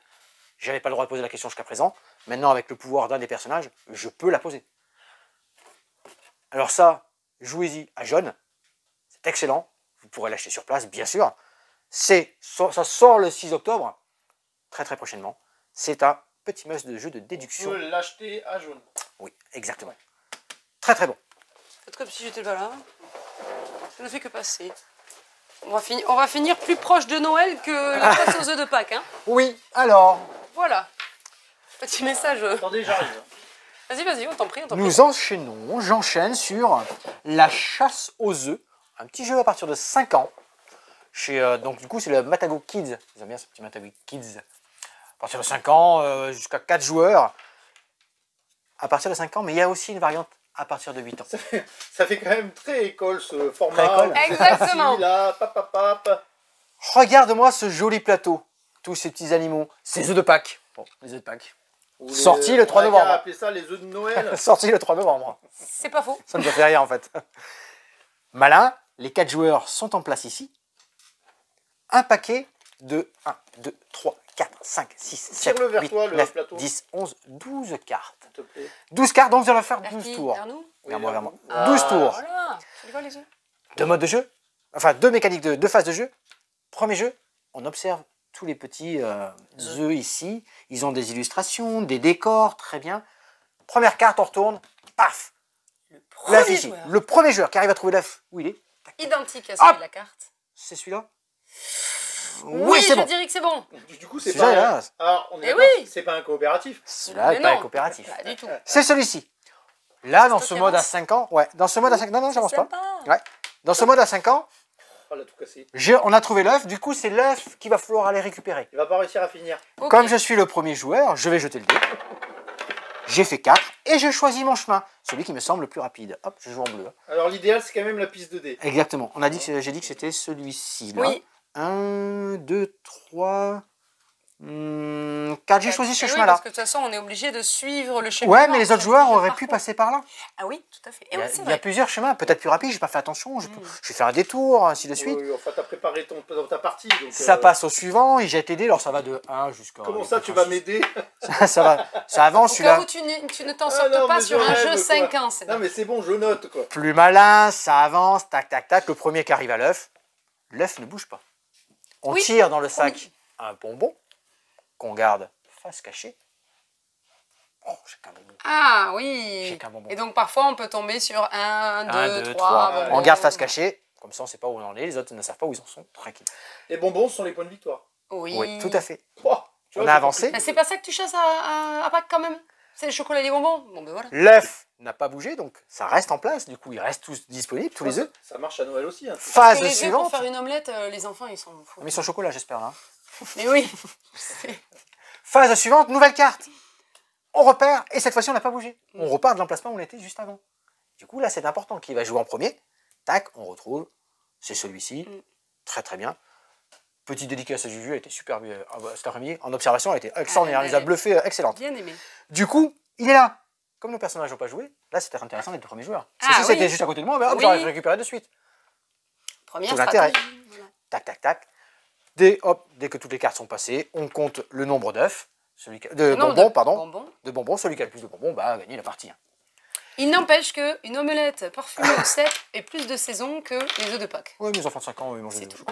Je n'avais pas le droit de poser la question jusqu'à présent. Maintenant, avec le pouvoir d'un des personnages, je peux la poser. Alors ça, jouez-y à jaune. C'est excellent. Vous pourrez l'acheter sur place, bien sûr. Ça sort le 6 octobre, très très prochainement. C'est un petit must de jeu de déduction. On peut l'acheter à jaune. Oui, exactement. Très très bon. Faites comme si j'étais pas là. Ça ne fait que passer. On va finir plus proche de Noël que la chasse aux œufs de Pâques. Hein. Oui, alors. Voilà. Petit message. Attendez, j'arrive. Vas-y, on t'en prie. Nous enchaînons, j'enchaîne sur la chasse aux œufs. Un petit jeu à partir de 5 ans. Donc du coup, c'est le Matago Kids. Ils aiment bien ce petit Matago Kids. À partir de 5 ans, jusqu'à 4 joueurs. À partir de 5 ans, mais il y a aussi une variante à partir de 8 ans. Ça fait quand même très école ce format. Très école. Exactement. Assis, là, pap. Regarde-moi ce joli plateau. Tous ces petits animaux. Ces œufs de Pâques. Bon, les œufs de Pâques. Sorti le 3 On a novembre. qu'à appeler ça les œufs de Noël. Sorti le 3 novembre. C'est pas faux. Ça ne me fait rien en fait. Malin, les 4 joueurs sont en place ici. Un paquet de 1, 2, 3, 4, 5, 6, 7, Tire-le vers 8, toi, le 9, plateau. 10, 11, 12 cartes. S'il te plaît. 12 cartes, donc vous allez faire Vers 12 qui? tours. Vers nous? Vers moi, vers moi. Ah, 12 tours. Voilà. Tu les vois les œufs? 2 modes de jeu. Enfin, 2 mécaniques, 2 phases de jeu. Premier jeu, on observe tous les petits œufs ici. Ils ont des illustrations, des décors, très bien. Première carte, on retourne. Paf! L'œuf Premier ici. joueur. Le premier joueur qui arrive à trouver l'œuf, où il est? Identique à celui Hop. de la carte. C'est celui-là? Oui, c'est je bon. dirais que c'est bon. Du coup, c'est Celui-là, pas. là. Alors, on est Eh d'accord, oui. c'est pas un coopératif. Celui-là Mais n'est pas non. coopératif. Pas du tout. C'est celui-ci. Là, dans toi ce qui mode à avance. 5 ans, ouais, dans ce mode à 5 non, j'avance pas. Sympa. Ouais. Dans ce mode à 5 ans, Oh, elle a tout cassé. on a trouvé l'œuf, du coup, c'est l'œuf qu'il va falloir aller récupérer. Il va pas réussir à finir. Ok. Comme je suis le premier joueur, je vais jeter le dé. J'ai fait 4 et je choisis mon chemin, celui qui me semble le plus rapide. Hop, je joue en bleu. Alors, l'idéal, c'est quand même la piste de dés. Exactement. J'ai dit que c'était celui-ci. Là. Oui. 1, 2, 3, 4. J'ai choisi ce Eh oui, chemin-là. parce que de toute façon, on est obligé de suivre le chemin. Ouais, mais les autres joueurs auraient pu passer par là. Ah oui, tout à fait. Et Il y oui, a, c'est il y a vrai. plusieurs chemins, peut-être plus rapides, j'ai pas fait attention, je vais faire un détour, ainsi de suite. Oui, enfin, t'as préparé ta partie. Donc, Ça passe au suivant, il jette les dés, alors ça va de 1 jusqu'à... Comment ça, tu vas m'aider? ça avance Au cas celui-là. où tu ne t'en Ah sortes non, pas mais sur je un rêve, jeu quoi. 5 ans, c'est Non, bien. mais c'est bon, je note, quoi. Plus malin, ça avance, tac, tac, tac, le premier qui arrive à l'œuf, l'œuf ne bouge pas. On Oui, tire dans le sac promis. un bonbon qu'on garde face cachée. Oh, j'ai qu'un bonbon. Ah oui. J'ai qu'un bonbon. Et donc parfois on peut tomber sur 1, 2, 3. 3. On garde face cachée, comme ça on ne sait pas où on en est, les autres ne savent pas où ils en sont, tranquille. Les bonbons sont les points de victoire. Oui. Oui, tout à fait. Oh, tu On vois, a c'est avancé. Mais c'est pas ça que tu chasses à Pâques quand même. C'est le chocolat et les bonbons. Bon ben voilà. L'œuf n'a pas bougé, donc ça reste en place, du coup ils restent tous disponibles, tous les œufs. Ça marche à Noël aussi. Hein. Parce Phase que les œufs, pour suivante. faire une omelette, les enfants ils sont fous. Mais sans chocolat, j'espère. Hein. Mais oui. Phase suivante, nouvelle carte. On repère, et cette fois-ci, on n'a pas bougé. On repart de l'emplacement où on était juste avant. Du coup, là, c'est important. Qui va jouer en premier? Tac, on retrouve. C'est celui-ci. Très, très bien. Petite dédicace à Juju, elle était super bien cet après-midi. En observation, elle était extraordinaire. Elle nous a bluffé, excellente. Bien aimé. Du coup, il est là. Comme nos personnages n'ont pas joué, là, c'était intéressant d'être le premier joueur. Ah, Si c'était oui. juste à côté de moi, ben, hop, Oui. j'aurais récupéré de suite. Première Tout l'intérêt. stratégie. Voilà. Tac, tac, tac. Dès que toutes les cartes sont passées, on compte le nombre d'œufs. De Non, bonbons, de pardon. bonbons. De bonbons. Celui qui a le plus de bonbons, bah, a gagné la partie. Il n'empêche qu'une omelette parfumée au cèpe est plus de saison que les œufs de Pâques. Oui, mes enfants de 5 ans, ils mangent C'est des tout.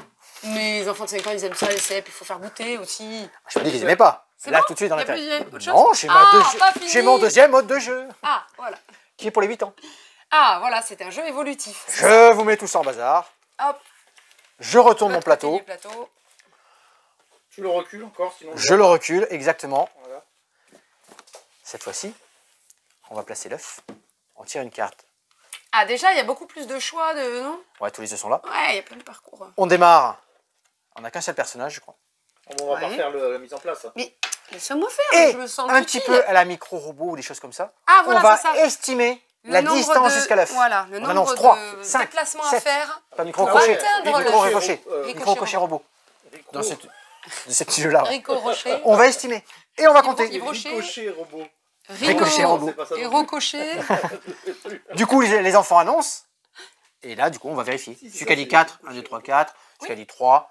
Mais les enfants de 5 ans, ils aiment ça, les cèpes, il faut faire goûter aussi. Je me dis qu'ils n'aimaient pas. C'est Là, bon tout de suite dans Y la a plus- tête. y a autre chose Non, j'ai pas fini. j'ai mon deuxième mode de jeu, Ah, voilà. qui est pour les 8 ans. Ah, voilà, c'est un jeu évolutif. Je vous mets tout ça en bazar. Hop, Je retourne mon l'autre côté plateau. du plateau. Tu le recules encore, sinon. Je le recule, exactement. Voilà. Cette fois-ci, on va placer l'œuf. On tire une carte. Ah, déjà, il y a beaucoup plus de choix, non? Ouais, tous les œufs sont là. Ouais, il y a plein de parcours. On démarre. On n'a qu'un seul personnage, je crois. On va pas Ouais. faire la mise en place. Mais laisse-moi faire, Et je me sens un utile. petit peu à la micro-robot ou des choses comme ça. Ah, voilà, on va c'est ça. estimer Le la nombre distance de- jusqu'à l'œuf. Voilà, le On nombre annonce 3, de 5, déplacements à 7. faire. Pas micro-crochet, atteindre le- micro-ricochet. Ricochet Micro-crochet robot. Rico- Dans ce petit jeu-là. Rico Rocher. On va estimer. Et on va compter. Yves Rocher. Ricochet robot. Ricochet robot. C'est pas ça Et non plus. Rocochet. Du coup, les enfants annoncent. Et là, du coup, on va vérifier. Si, c'est Celui ça, qui a dit c'est- 4, 1, 2, 3, 4. Celui qui a dit 3,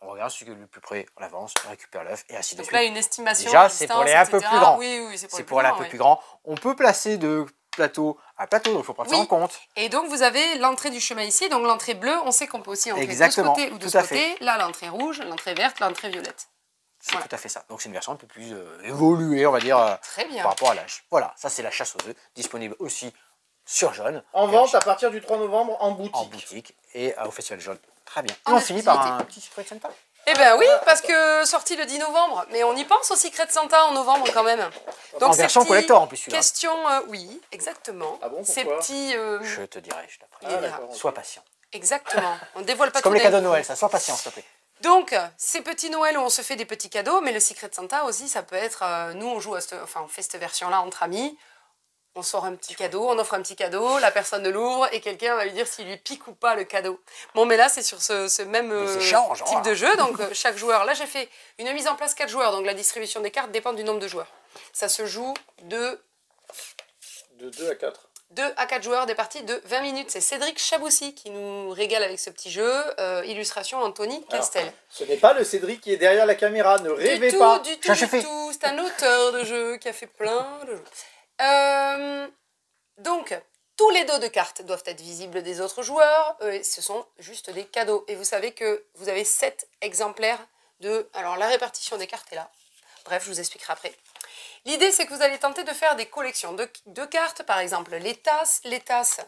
on regarde celui qui est le plus près, on avance, on récupère l'œuf et ainsi de Donc suite. là, une estimation. Déjà, de c'est pour distance, les un peu etc. plus grands. Oui, oui, c'est C'est pour pour les aller un plus peu grands, plus grand. On peut placer de plateau à plateau, donc il faut prendre ça Oui. en compte. Et donc, vous avez l'entrée du chemin ici. Donc, l'entrée bleue, on sait qu'on peut aussi entrer Exactement, de ce côté ou de tout ce à côté. Là, l'entrée rouge, l'entrée verte, l'entrée violette. C'est Voilà. tout à fait ça. Donc c'est une version un peu plus évoluée, on va dire, Très bien. par rapport à l'âge. Voilà, ça c'est la chasse aux œufs, disponible aussi sur Jaune. En et vente à partir du 3 novembre en boutique. en boutique et au Festival Jaune. Très bien. Et En on finit par activité. un petit Secret Santa. Eh bien oui, parce que sorti le 10 novembre. Mais on y pense au Secret Santa en novembre quand même. Donc, En ces version petits collector en plus celui-là. questions, oui, exactement. Ah bon, Ces pourquoi petits... Je te dirai, je t'apprends. Ah, d'accord, ok. Sois patient. Exactement. On dévoile pas C'est comme tout les d'un cadeaux de coup. Noël, ça. Sois patient, s'il te plaît. Donc, ces petits Noëls où on se fait des petits cadeaux, mais le Secret Santa aussi, ça peut être... nous, on joue on fait cette version-là entre amis. On sort un petit cadeau, on offre un petit cadeau, la personne l'ouvre et quelqu'un va lui dire s'il lui pique ou pas le cadeau. Bon, mais là, c'est sur ce même type de jeu. Donc, chaque joueur... Là, j'ai fait une mise en place 4 joueurs. Donc, la distribution des cartes dépend du nombre de joueurs. Ça se joue de 2 à 4. 2 à 4 joueurs, des parties de 20 minutes. C'est Cédric Chaboussi qui nous régale avec ce petit jeu. Illustration Anthony Castel. Ce n'est pas le Cédric qui est derrière la caméra, ne rêvez pas. Du tout. C'est un auteur de jeu qui a fait plein de jeux. Donc, tous les dos de cartes doivent être visibles des autres joueurs. Ce sont juste des cadeaux. Et vous savez que vous avez 7 exemplaires de... Alors, la répartition des cartes est là. Bref, je vous expliquerai après. L'idée, c'est que vous allez tenter de faire des collections de cartes. Par exemple, les tasses. Les tasses,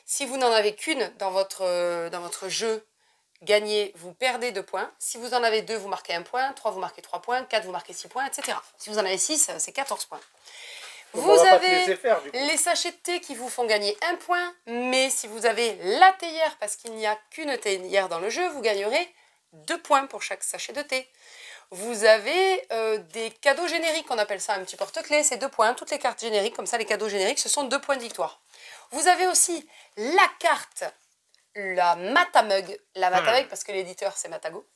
si vous n'en avez qu'une dans votre jeu, gagnez, vous perdez 2 points. Si vous en avez 2, vous marquez 1 point. 3, vous marquez 3 points. 4, vous marquez 6 points, etc. Si vous en avez 6, c'est 14 points. Vous avez les sachets de thé qui vous font gagner 1 point, mais si vous avez la théière, parce qu'il n'y a qu'une théière dans le jeu, vous gagnerez 2 points pour chaque sachet de thé. Vous avez des cadeaux génériques, on appelle ça un petit porte-clés, c'est 2 points. Toutes les cartes génériques, comme ça, les cadeaux génériques, ce sont 2 points de victoire. Vous avez aussi la carte, la Matamug. La Matamug, parce que l'éditeur, c'est Matago.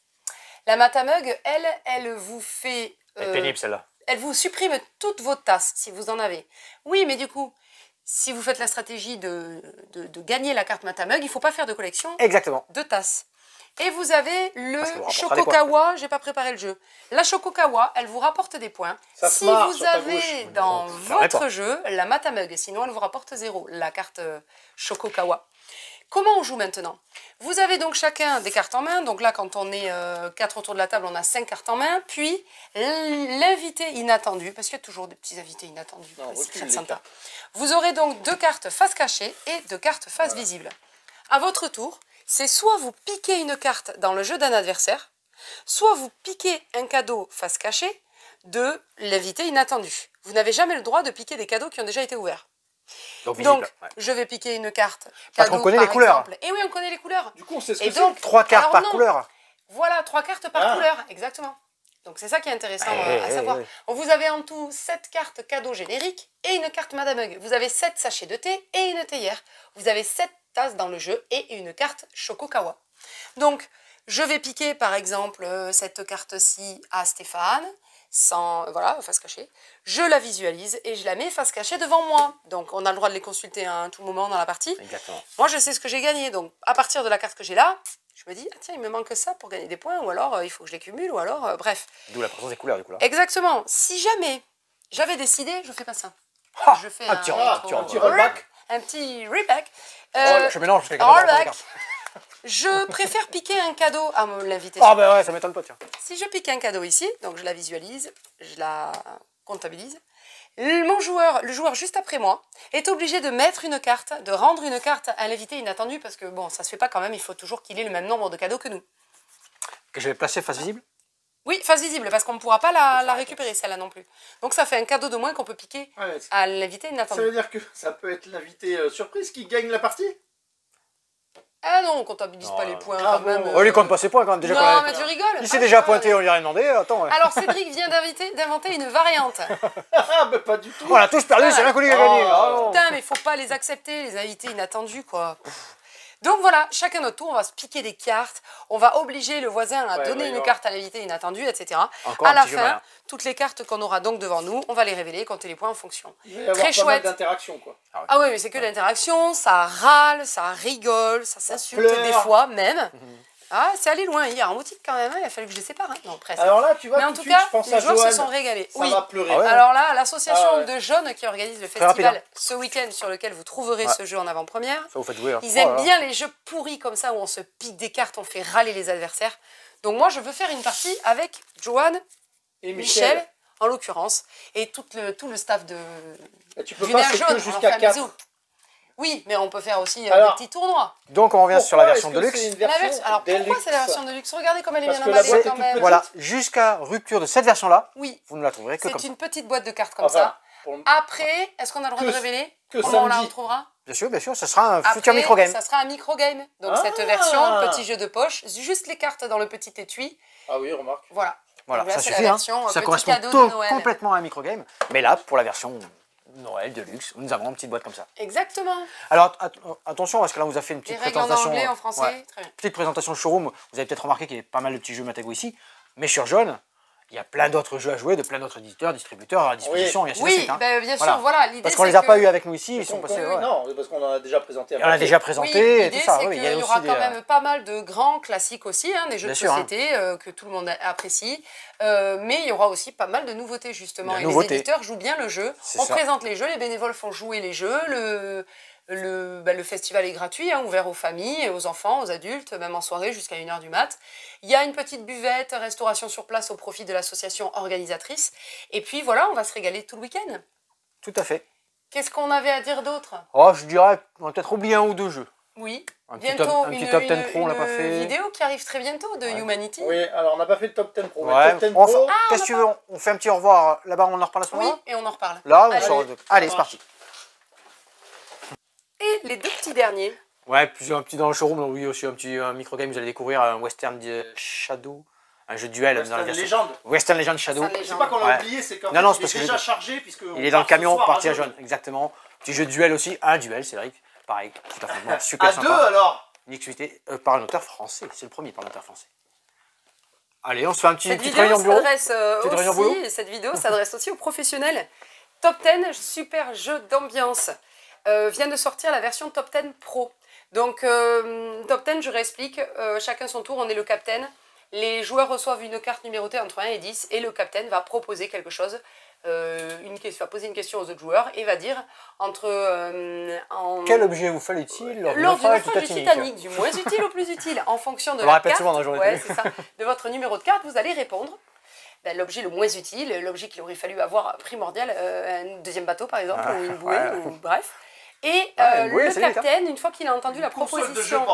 La Matamug, elle vous fait... Elle est pénible, celle-là. Elle vous supprime toutes vos tasses, si vous en avez. Oui, mais du coup, si vous faites la stratégie de gagner la carte Matamug, il ne faut pas faire de collection de tasses. Et vous avez le Chocokawa, je n'ai pas préparé le jeu. La Chocokawa, elle vous rapporte des points. Si vous avez dans votre jeu la Matamug, sinon elle vous rapporte 0, la carte Chocokawa. Comment on joue maintenant? Vous avez donc chacun des cartes en main. Donc là, quand on est 4 autour de la table, on a 5 cartes en main. Puis l'invité inattendu, parce qu'il y a toujours des petits invités inattendus. Vous aurez donc 2 cartes face cachée et 2 cartes face visible. À votre tour, c'est soit vous piquez une carte dans le jeu d'un adversaire, soit vous piquez un cadeau face cachée de l'invité inattendu. Vous n'avez jamais le droit de piquer des cadeaux qui ont déjà été ouverts. Donc, je vais piquer une carte. Parce qu'on connaît les couleurs. Et oui, on connaît les couleurs. Du coup, on sait ce que c'est. 3 cartes par couleur. Voilà, 3 cartes par couleur, exactement. Donc, c'est ça qui est intéressant à savoir. Vous avez en tout 7 cartes cadeaux génériques et une carte Madame Hug. Vous avez 7 sachets de thé et une théière. Vous avez 7 tasses dans le jeu et une carte Chocokawa. Donc, je vais piquer, par exemple, cette carte-ci à Stéphane. Voilà, face cachée. Je la visualise et je la mets face cachée devant moi. Donc, on a le droit de les consulter à tout moment dans la partie. Exactement. Moi, je sais ce que j'ai gagné. Donc, à partir de la carte que j'ai là, je me dis, ah, tiens, il me manque ça pour gagner des points. Ou alors, il faut que je les cumule. Ou alors, bref. D'où la présence des couleurs, du coup. Là. Exactement. Si jamais j'avais décidé, je fais pas ça. Je fais un petit rollback. Un petit reback. Je mélange les cartes. Je préfère piquer un cadeau à l'invité. Ah bah ouais, ça m'étonne pas, tiens. Si je pique un cadeau ici, donc je la visualise, je la comptabilise, le joueur juste après moi, est obligé de mettre une carte, de rendre une carte à l'invité inattendu, parce que bon, ça se fait pas quand même, il faut toujours qu'il ait le même nombre de cadeaux que nous. Que je vais placer face visible? Oui, face visible, parce qu'on ne pourra pas la récupérer, celle-là non plus. Donc ça fait un cadeau de moins qu'on peut piquer à l'invité inattendu. Ça veut dire que ça peut être l'invité surprise qui gagne la partie? Ah non, on comptabilise pas les points quand même. On lui compte pas ses points quand même. Déjà, non, mais tu rigoles. Il s'est déjà pointé, on lui a rien demandé. Attends. Alors Cédric vient d'inventer une variante. Ah, mais pas du tout. On a tous perdu, c'est l'inconnu qui a gagné. Putain, mais faut pas les accepter, les invités inattendus, quoi. Donc voilà, chacun notre tour, on va se piquer des cartes, on va obliger le voisin à donner une carte à l'invité inattendu, etc. À la fin, toutes les cartes qu'on aura donc devant nous, on va les révéler, compter les points en fonction. Très chouette. D'interaction, quoi. Ah oui, mais c'est que de l'interaction, ça râle, ça rigole, ça s'insulte des fois même. Ah, c'est allé loin hier en boutique quand même, il a fallu que je les sépare. Non, presque. Alors là, tu vois, mais en tout cas, les joueurs se sont régalés. Ça va pleurer. Alors là, l'association de jeunes qui organise le festival ce week-end sur lequel vous trouverez ce jeu en avant-première, ils aiment bien les jeux pourris comme ça où on se pique des cartes, on fait râler les adversaires. Donc moi, je veux faire une partie avec Johan et Michel, en l'occurrence, et tout le staff de tu peux pas faire jusqu'à 4. Oui, mais on peut faire aussi des petits tournois. Donc on revient sur la version de luxe. Alors pourquoi c'est la version de luxe? Regardez comme elle est bien emballée quand même. Voilà, jusqu'à rupture de cette version-là, vous ne la trouverez que comme ça. C'est une petite boîte de cartes comme ça. Après, est-ce qu'on a le droit de révéler comment on la retrouvera? Bien sûr, ce sera un futur microgame. Ça sera un microgame. Donc cette version, petit jeu de poche, juste les cartes dans le petit étui. Ah oui, remarque. Voilà. Ça suffit, ça correspond complètement à un microgame. Mais là, pour la version Noël de luxe, nous avons une petite boîte comme ça. Exactement. Alors attention, parce que là on vous a fait une petite présentation. Les règles en anglais, en français, très bien. Petite présentation showroom, vous avez peut-être remarqué qu'il y a pas mal de petits jeux Matago ici, mais sur Jaune, il y a plein d'autres jeux à jouer, de plein d'autres éditeurs, distributeurs à disposition, et ainsi de suite. Oui, bien sûr, voilà. L'idée, parce qu'on les a pas eu avec nous ici, ils sont passés. Non, parce qu'on en a déjà présenté. On a déjà présenté, et tout ça. Il y aura quand même pas mal de grands classiques aussi, des jeux de société que tout le monde apprécie, mais il y aura aussi pas mal de nouveautés justement. Et les éditeurs jouent bien le jeu. On présente les jeux, les bénévoles font jouer les jeux, le festival est gratuit, ouvert aux familles, aux enfants, aux adultes, même en soirée jusqu'à 1h du mat. Il y a une petite buvette, restauration sur place au profit de l'association organisatrice. Et puis voilà, on va se régaler tout le week-end. Tout à fait. Qu'est-ce qu'on avait à dire d'autre? Oh, je dirais, on va peut-être oublier un ou deux jeux. Oui. Bientôt, un petit top 10 pro, on l'a pas fait. Une vidéo qui arrive très bientôt de Humanity. Oui, alors on n'a pas fait de top 10 pro. Ouais. Qu'est-ce que tu veux? On fait un petit au revoir là-bas, on en reparle à ce moment-là? Oui, et on en reparle. Là, on sort. Allez, c'est parti. Et les deux petits derniers. Ouais, plusieurs petits dans le showroom, oui, aussi un petit micro-game, vous allez découvrir un Western Shadow, un jeu de duel. Western Legend. Western Legend Shadow. C'est pas qu'on l'a oublié, c'est qu'en fait, il est déjà chargé puisque il est dans le camion, parti à Jaune, exactement. Petit jeu de duel aussi, un duel, c'est vrai, pareil, tout à fait, super sympa. À deux alors. Nixuité par un auteur français, c'est le premier par un auteur français. Allez, on se fait un petit réunion bureau. Cette vidéo s'adresse aussi aux professionnels. Top 10, super jeu d'ambiance. Vient de sortir la version Top 10 Pro. Donc, Top 10, je réexplique, chacun son tour, on est le captain. Les joueurs reçoivent une carte numérotée entre 1 et 10 et le captain va proposer quelque chose, va poser une question aux autres joueurs et va dire quel objet vous fallait-il lors du naufrage du Titanic, du moins utile au plus utile, en fonction de la carte, souvent dans la c'est ça, de votre numéro de carte, vous allez répondre. L'objet le moins utile, l'objet qu'il aurait fallu avoir primordial, un deuxième bateau par exemple, ou une bouée, ou bref. Et le capitaine, une fois qu'il a entendu la proposition,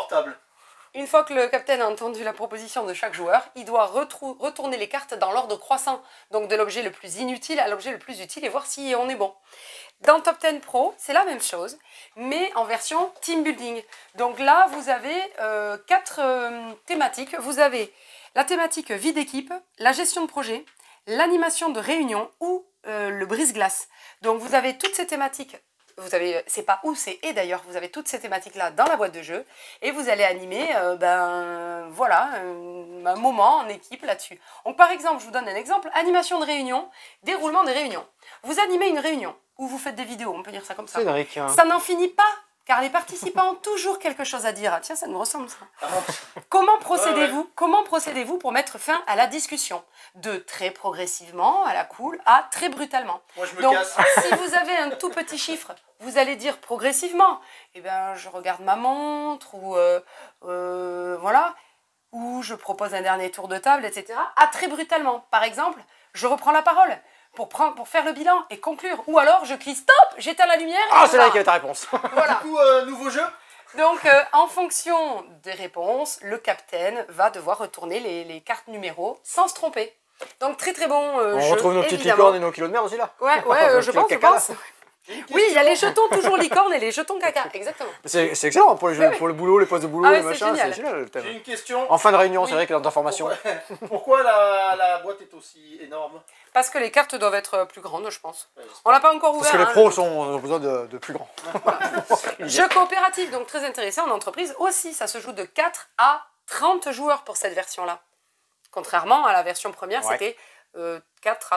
une fois que le capitaine a entendu la proposition de chaque joueur, il doit retourner les cartes dans l'ordre croissant, donc de l'objet le plus inutile à l'objet le plus utile et voir si on est bon. Dans Top 10 Pro, c'est la même chose, mais en version team building. Donc là, vous avez 4 thématiques. Vous avez la thématique vie d'équipe, la gestion de projet, l'animation de réunion ou le brise-glace. Donc vous avez toutes ces thématiques. C'est pas ou, c'est et d'ailleurs, vous avez toutes ces thématiques-là dans la boîte de jeu et vous allez animer un moment en équipe là-dessus. Donc par exemple, je vous donne un exemple, animation de réunion, déroulement des réunions. Vous animez une réunion ou vous faites des vidéos, on peut dire ça comme ça. Ça n'en finit pas, car les participants ont toujours quelque chose à dire. Tiens, ça nous ressemble ça. Comment procédez-vous pour mettre fin à la discussion? De très progressivement, à la cool, à très brutalement. Moi, je me Donc, casse. si vous avez un tout petit chiffre, vous allez dire progressivement. Eh bien, je regarde ma montre, ou voilà, ou je propose un dernier tour de table, etc. À très brutalement. Par exemple, je reprends la parole pour faire le bilan et conclure. Ou alors, je crie stop, j'éteins la lumière. Ah, c'est là qu'il y a ta réponse. Voilà. Du coup, nouveau jeu. Donc, en fonction des réponses, le capitaine va devoir retourner les cartes numéros sans se tromper. Donc, très très bon jeu. On retrouve nos petites licornes et nos kilos de merde aussi là. Ouais, je pense. Oui, il y a les jetons toujours licorne et les jetons caca, exactement. C'est excellent pour les jeux, pour le boulot, les postes de boulot, les machins, c'est génial le thème. J'ai une question. En fin de réunion, c'est vrai que dans ta formation. Pourquoi la boîte est aussi énorme? Parce que les cartes doivent être plus grandes, je pense. On l'a pas encore ouvert. Parce que les pros ont besoin de plus grands. Jeu coopératif, donc très intéressant en entreprise aussi. Ça se joue de 4 à 30 joueurs pour cette version-là. Contrairement à la version première, c'était 4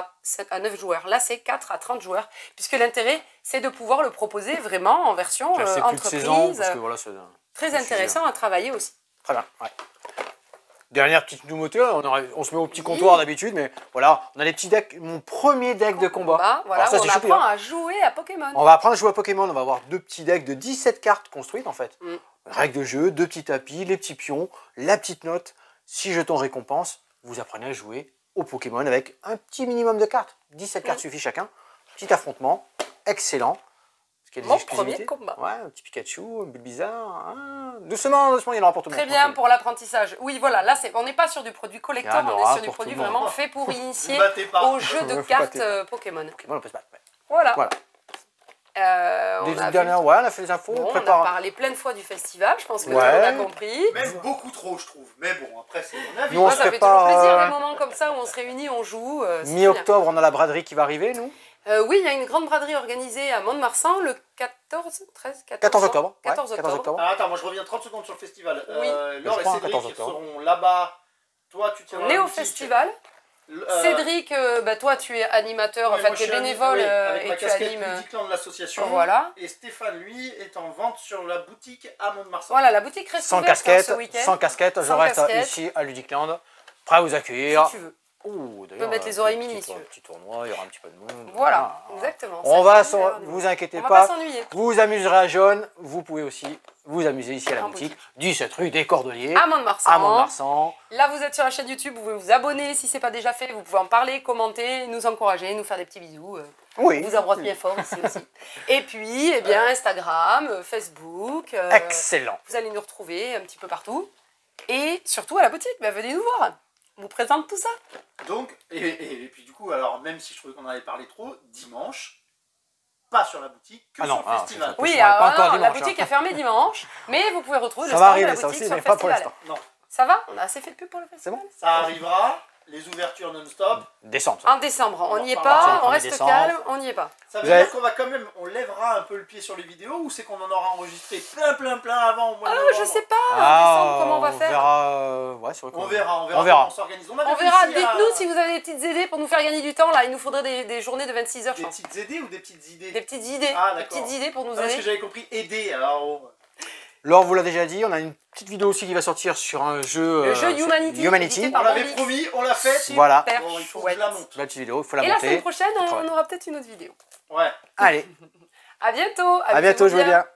à 9 joueurs. Là, c'est 4 à 30 joueurs. Puisque l'intérêt, c'est de pouvoir le proposer vraiment en version entreprise. Parce que voilà, très intéressant à travailler aussi. Très bien, ouais. Dernière petite nouveauté, on se met au petit comptoir d'habitude, mais voilà, on a les petits decks, mon premier deck de combat. Voilà, alors ça, on apprend à jouer à Pokémon. On va apprendre à jouer à Pokémon, on va avoir 2 petits decks de 17 cartes construites en fait. Règles de jeu, 2 petits tapis, les petits pions, la petite note, 6 jetons récompense. Vous apprenez à jouer au Pokémon avec un petit minimum de cartes. 17 cartes suffit chacun. Petit affrontement, excellent. Mon premier combat. Ouais, un petit Pikachu, un Bulbizarre. Doucement, doucement, il y en aura pour tout le monde. Très bien pour l'apprentissage. Oui, voilà, là, on n'est pas sur du produit collector, on est sur du produit vraiment fait pour initier au jeu de cartes Pokémon. Pokémon, on peut se battre. Voilà. On a fait les infos. Bon, on a parlé plein de fois du festival, je pense que on a compris. Même beaucoup trop, je trouve. Mais bon, après, c'est mon avis. Nous, ça fait toujours plaisir, des moments comme ça où on se réunit, on joue. Mi-octobre, on a la braderie qui va arriver, nous. Oui, il y a une grande braderie organisée à Mont-de-Marsan le 14 octobre. 14 octobre. Ah, attends, moi je reviens 30 secondes sur le festival. Oui. Laure et Cédric seront là-bas. Toi, tu tiens On est au festival. Cédric, toi tu es animateur, ouais, en fait tu es bénévole avec et ma tu casquette animes. Ludicland de l'association. Voilà. Et Stéphane, lui, est en vente sur la boutique à Mont-de-Marsan. Voilà, la boutique reste ouverte ce week-end. Sans casquette, je reste ici à Ludicland, prêt à vous accueillir. Si tu veux. Oh, tu peux mettre les oreilles mini. Petit tournoi, il y aura un petit peu de monde. Voilà, exactement. On va, vous inquiétez pas, s'ennuyer. vous vous amuserez à Jaune, vous pouvez aussi vous amuser ici à la boutique, 17 rue des Cordeliers, à Mont-de-Marsan. À Mont-de-Marsan. Là, vous êtes sur la chaîne YouTube, vous pouvez vous abonner si ce n'est pas déjà fait, vous pouvez en parler, commenter, nous encourager, nous faire des petits bisous. Oui. On vous embrasse bien fort ici aussi. Et puis, eh bien, Instagram, Facebook. Excellent. Vous allez nous retrouver un petit peu partout. Et surtout à la boutique, venez nous voir. On vous présente tout ça. Donc, et puis du coup, alors même si je trouvais qu'on en avait parlé trop, dimanche, pas sur la boutique, que sur le festival. Oui, alors, la boutique est fermée dimanche, mais vous pouvez retrouver le stand de la boutique sur le festival. Pour l'instant. Non. Ça va? On a assez fait de pub pour le festival. Bon, ça arrivera, les ouvertures non-stop. Décembre. En décembre, on n'y est pas, on reste calme, on n'y est pas. Ça veut dire qu'on va quand même, on lèvera un peu le pied sur les vidéos ou c'est qu'on en aura enregistré plein avant au mois de novembre? Je sais pas, en décembre, comment on va faire? On verra comment on s'organise. On verra, dites-nous si vous avez des petites idées pour nous faire gagner du temps là, il nous faudrait des journées de 26 heures je pense. Des petites idées ou des petites idées? Des petites idées, des petites idées pour nous aider. Parce que j'avais compris aider, alors... Laure vous l'a déjà dit, on a une petite vidéo aussi qui va sortir sur un jeu... Le jeu Humanity. On l'avait promis, on l'a fait. Voilà. Bon, il faut que je la monte. La petite vidéo, il faut la monter. monter. Et la semaine prochaine, on aura peut-être une autre vidéo. Ouais. Allez. À bientôt. À bientôt, je veux bien.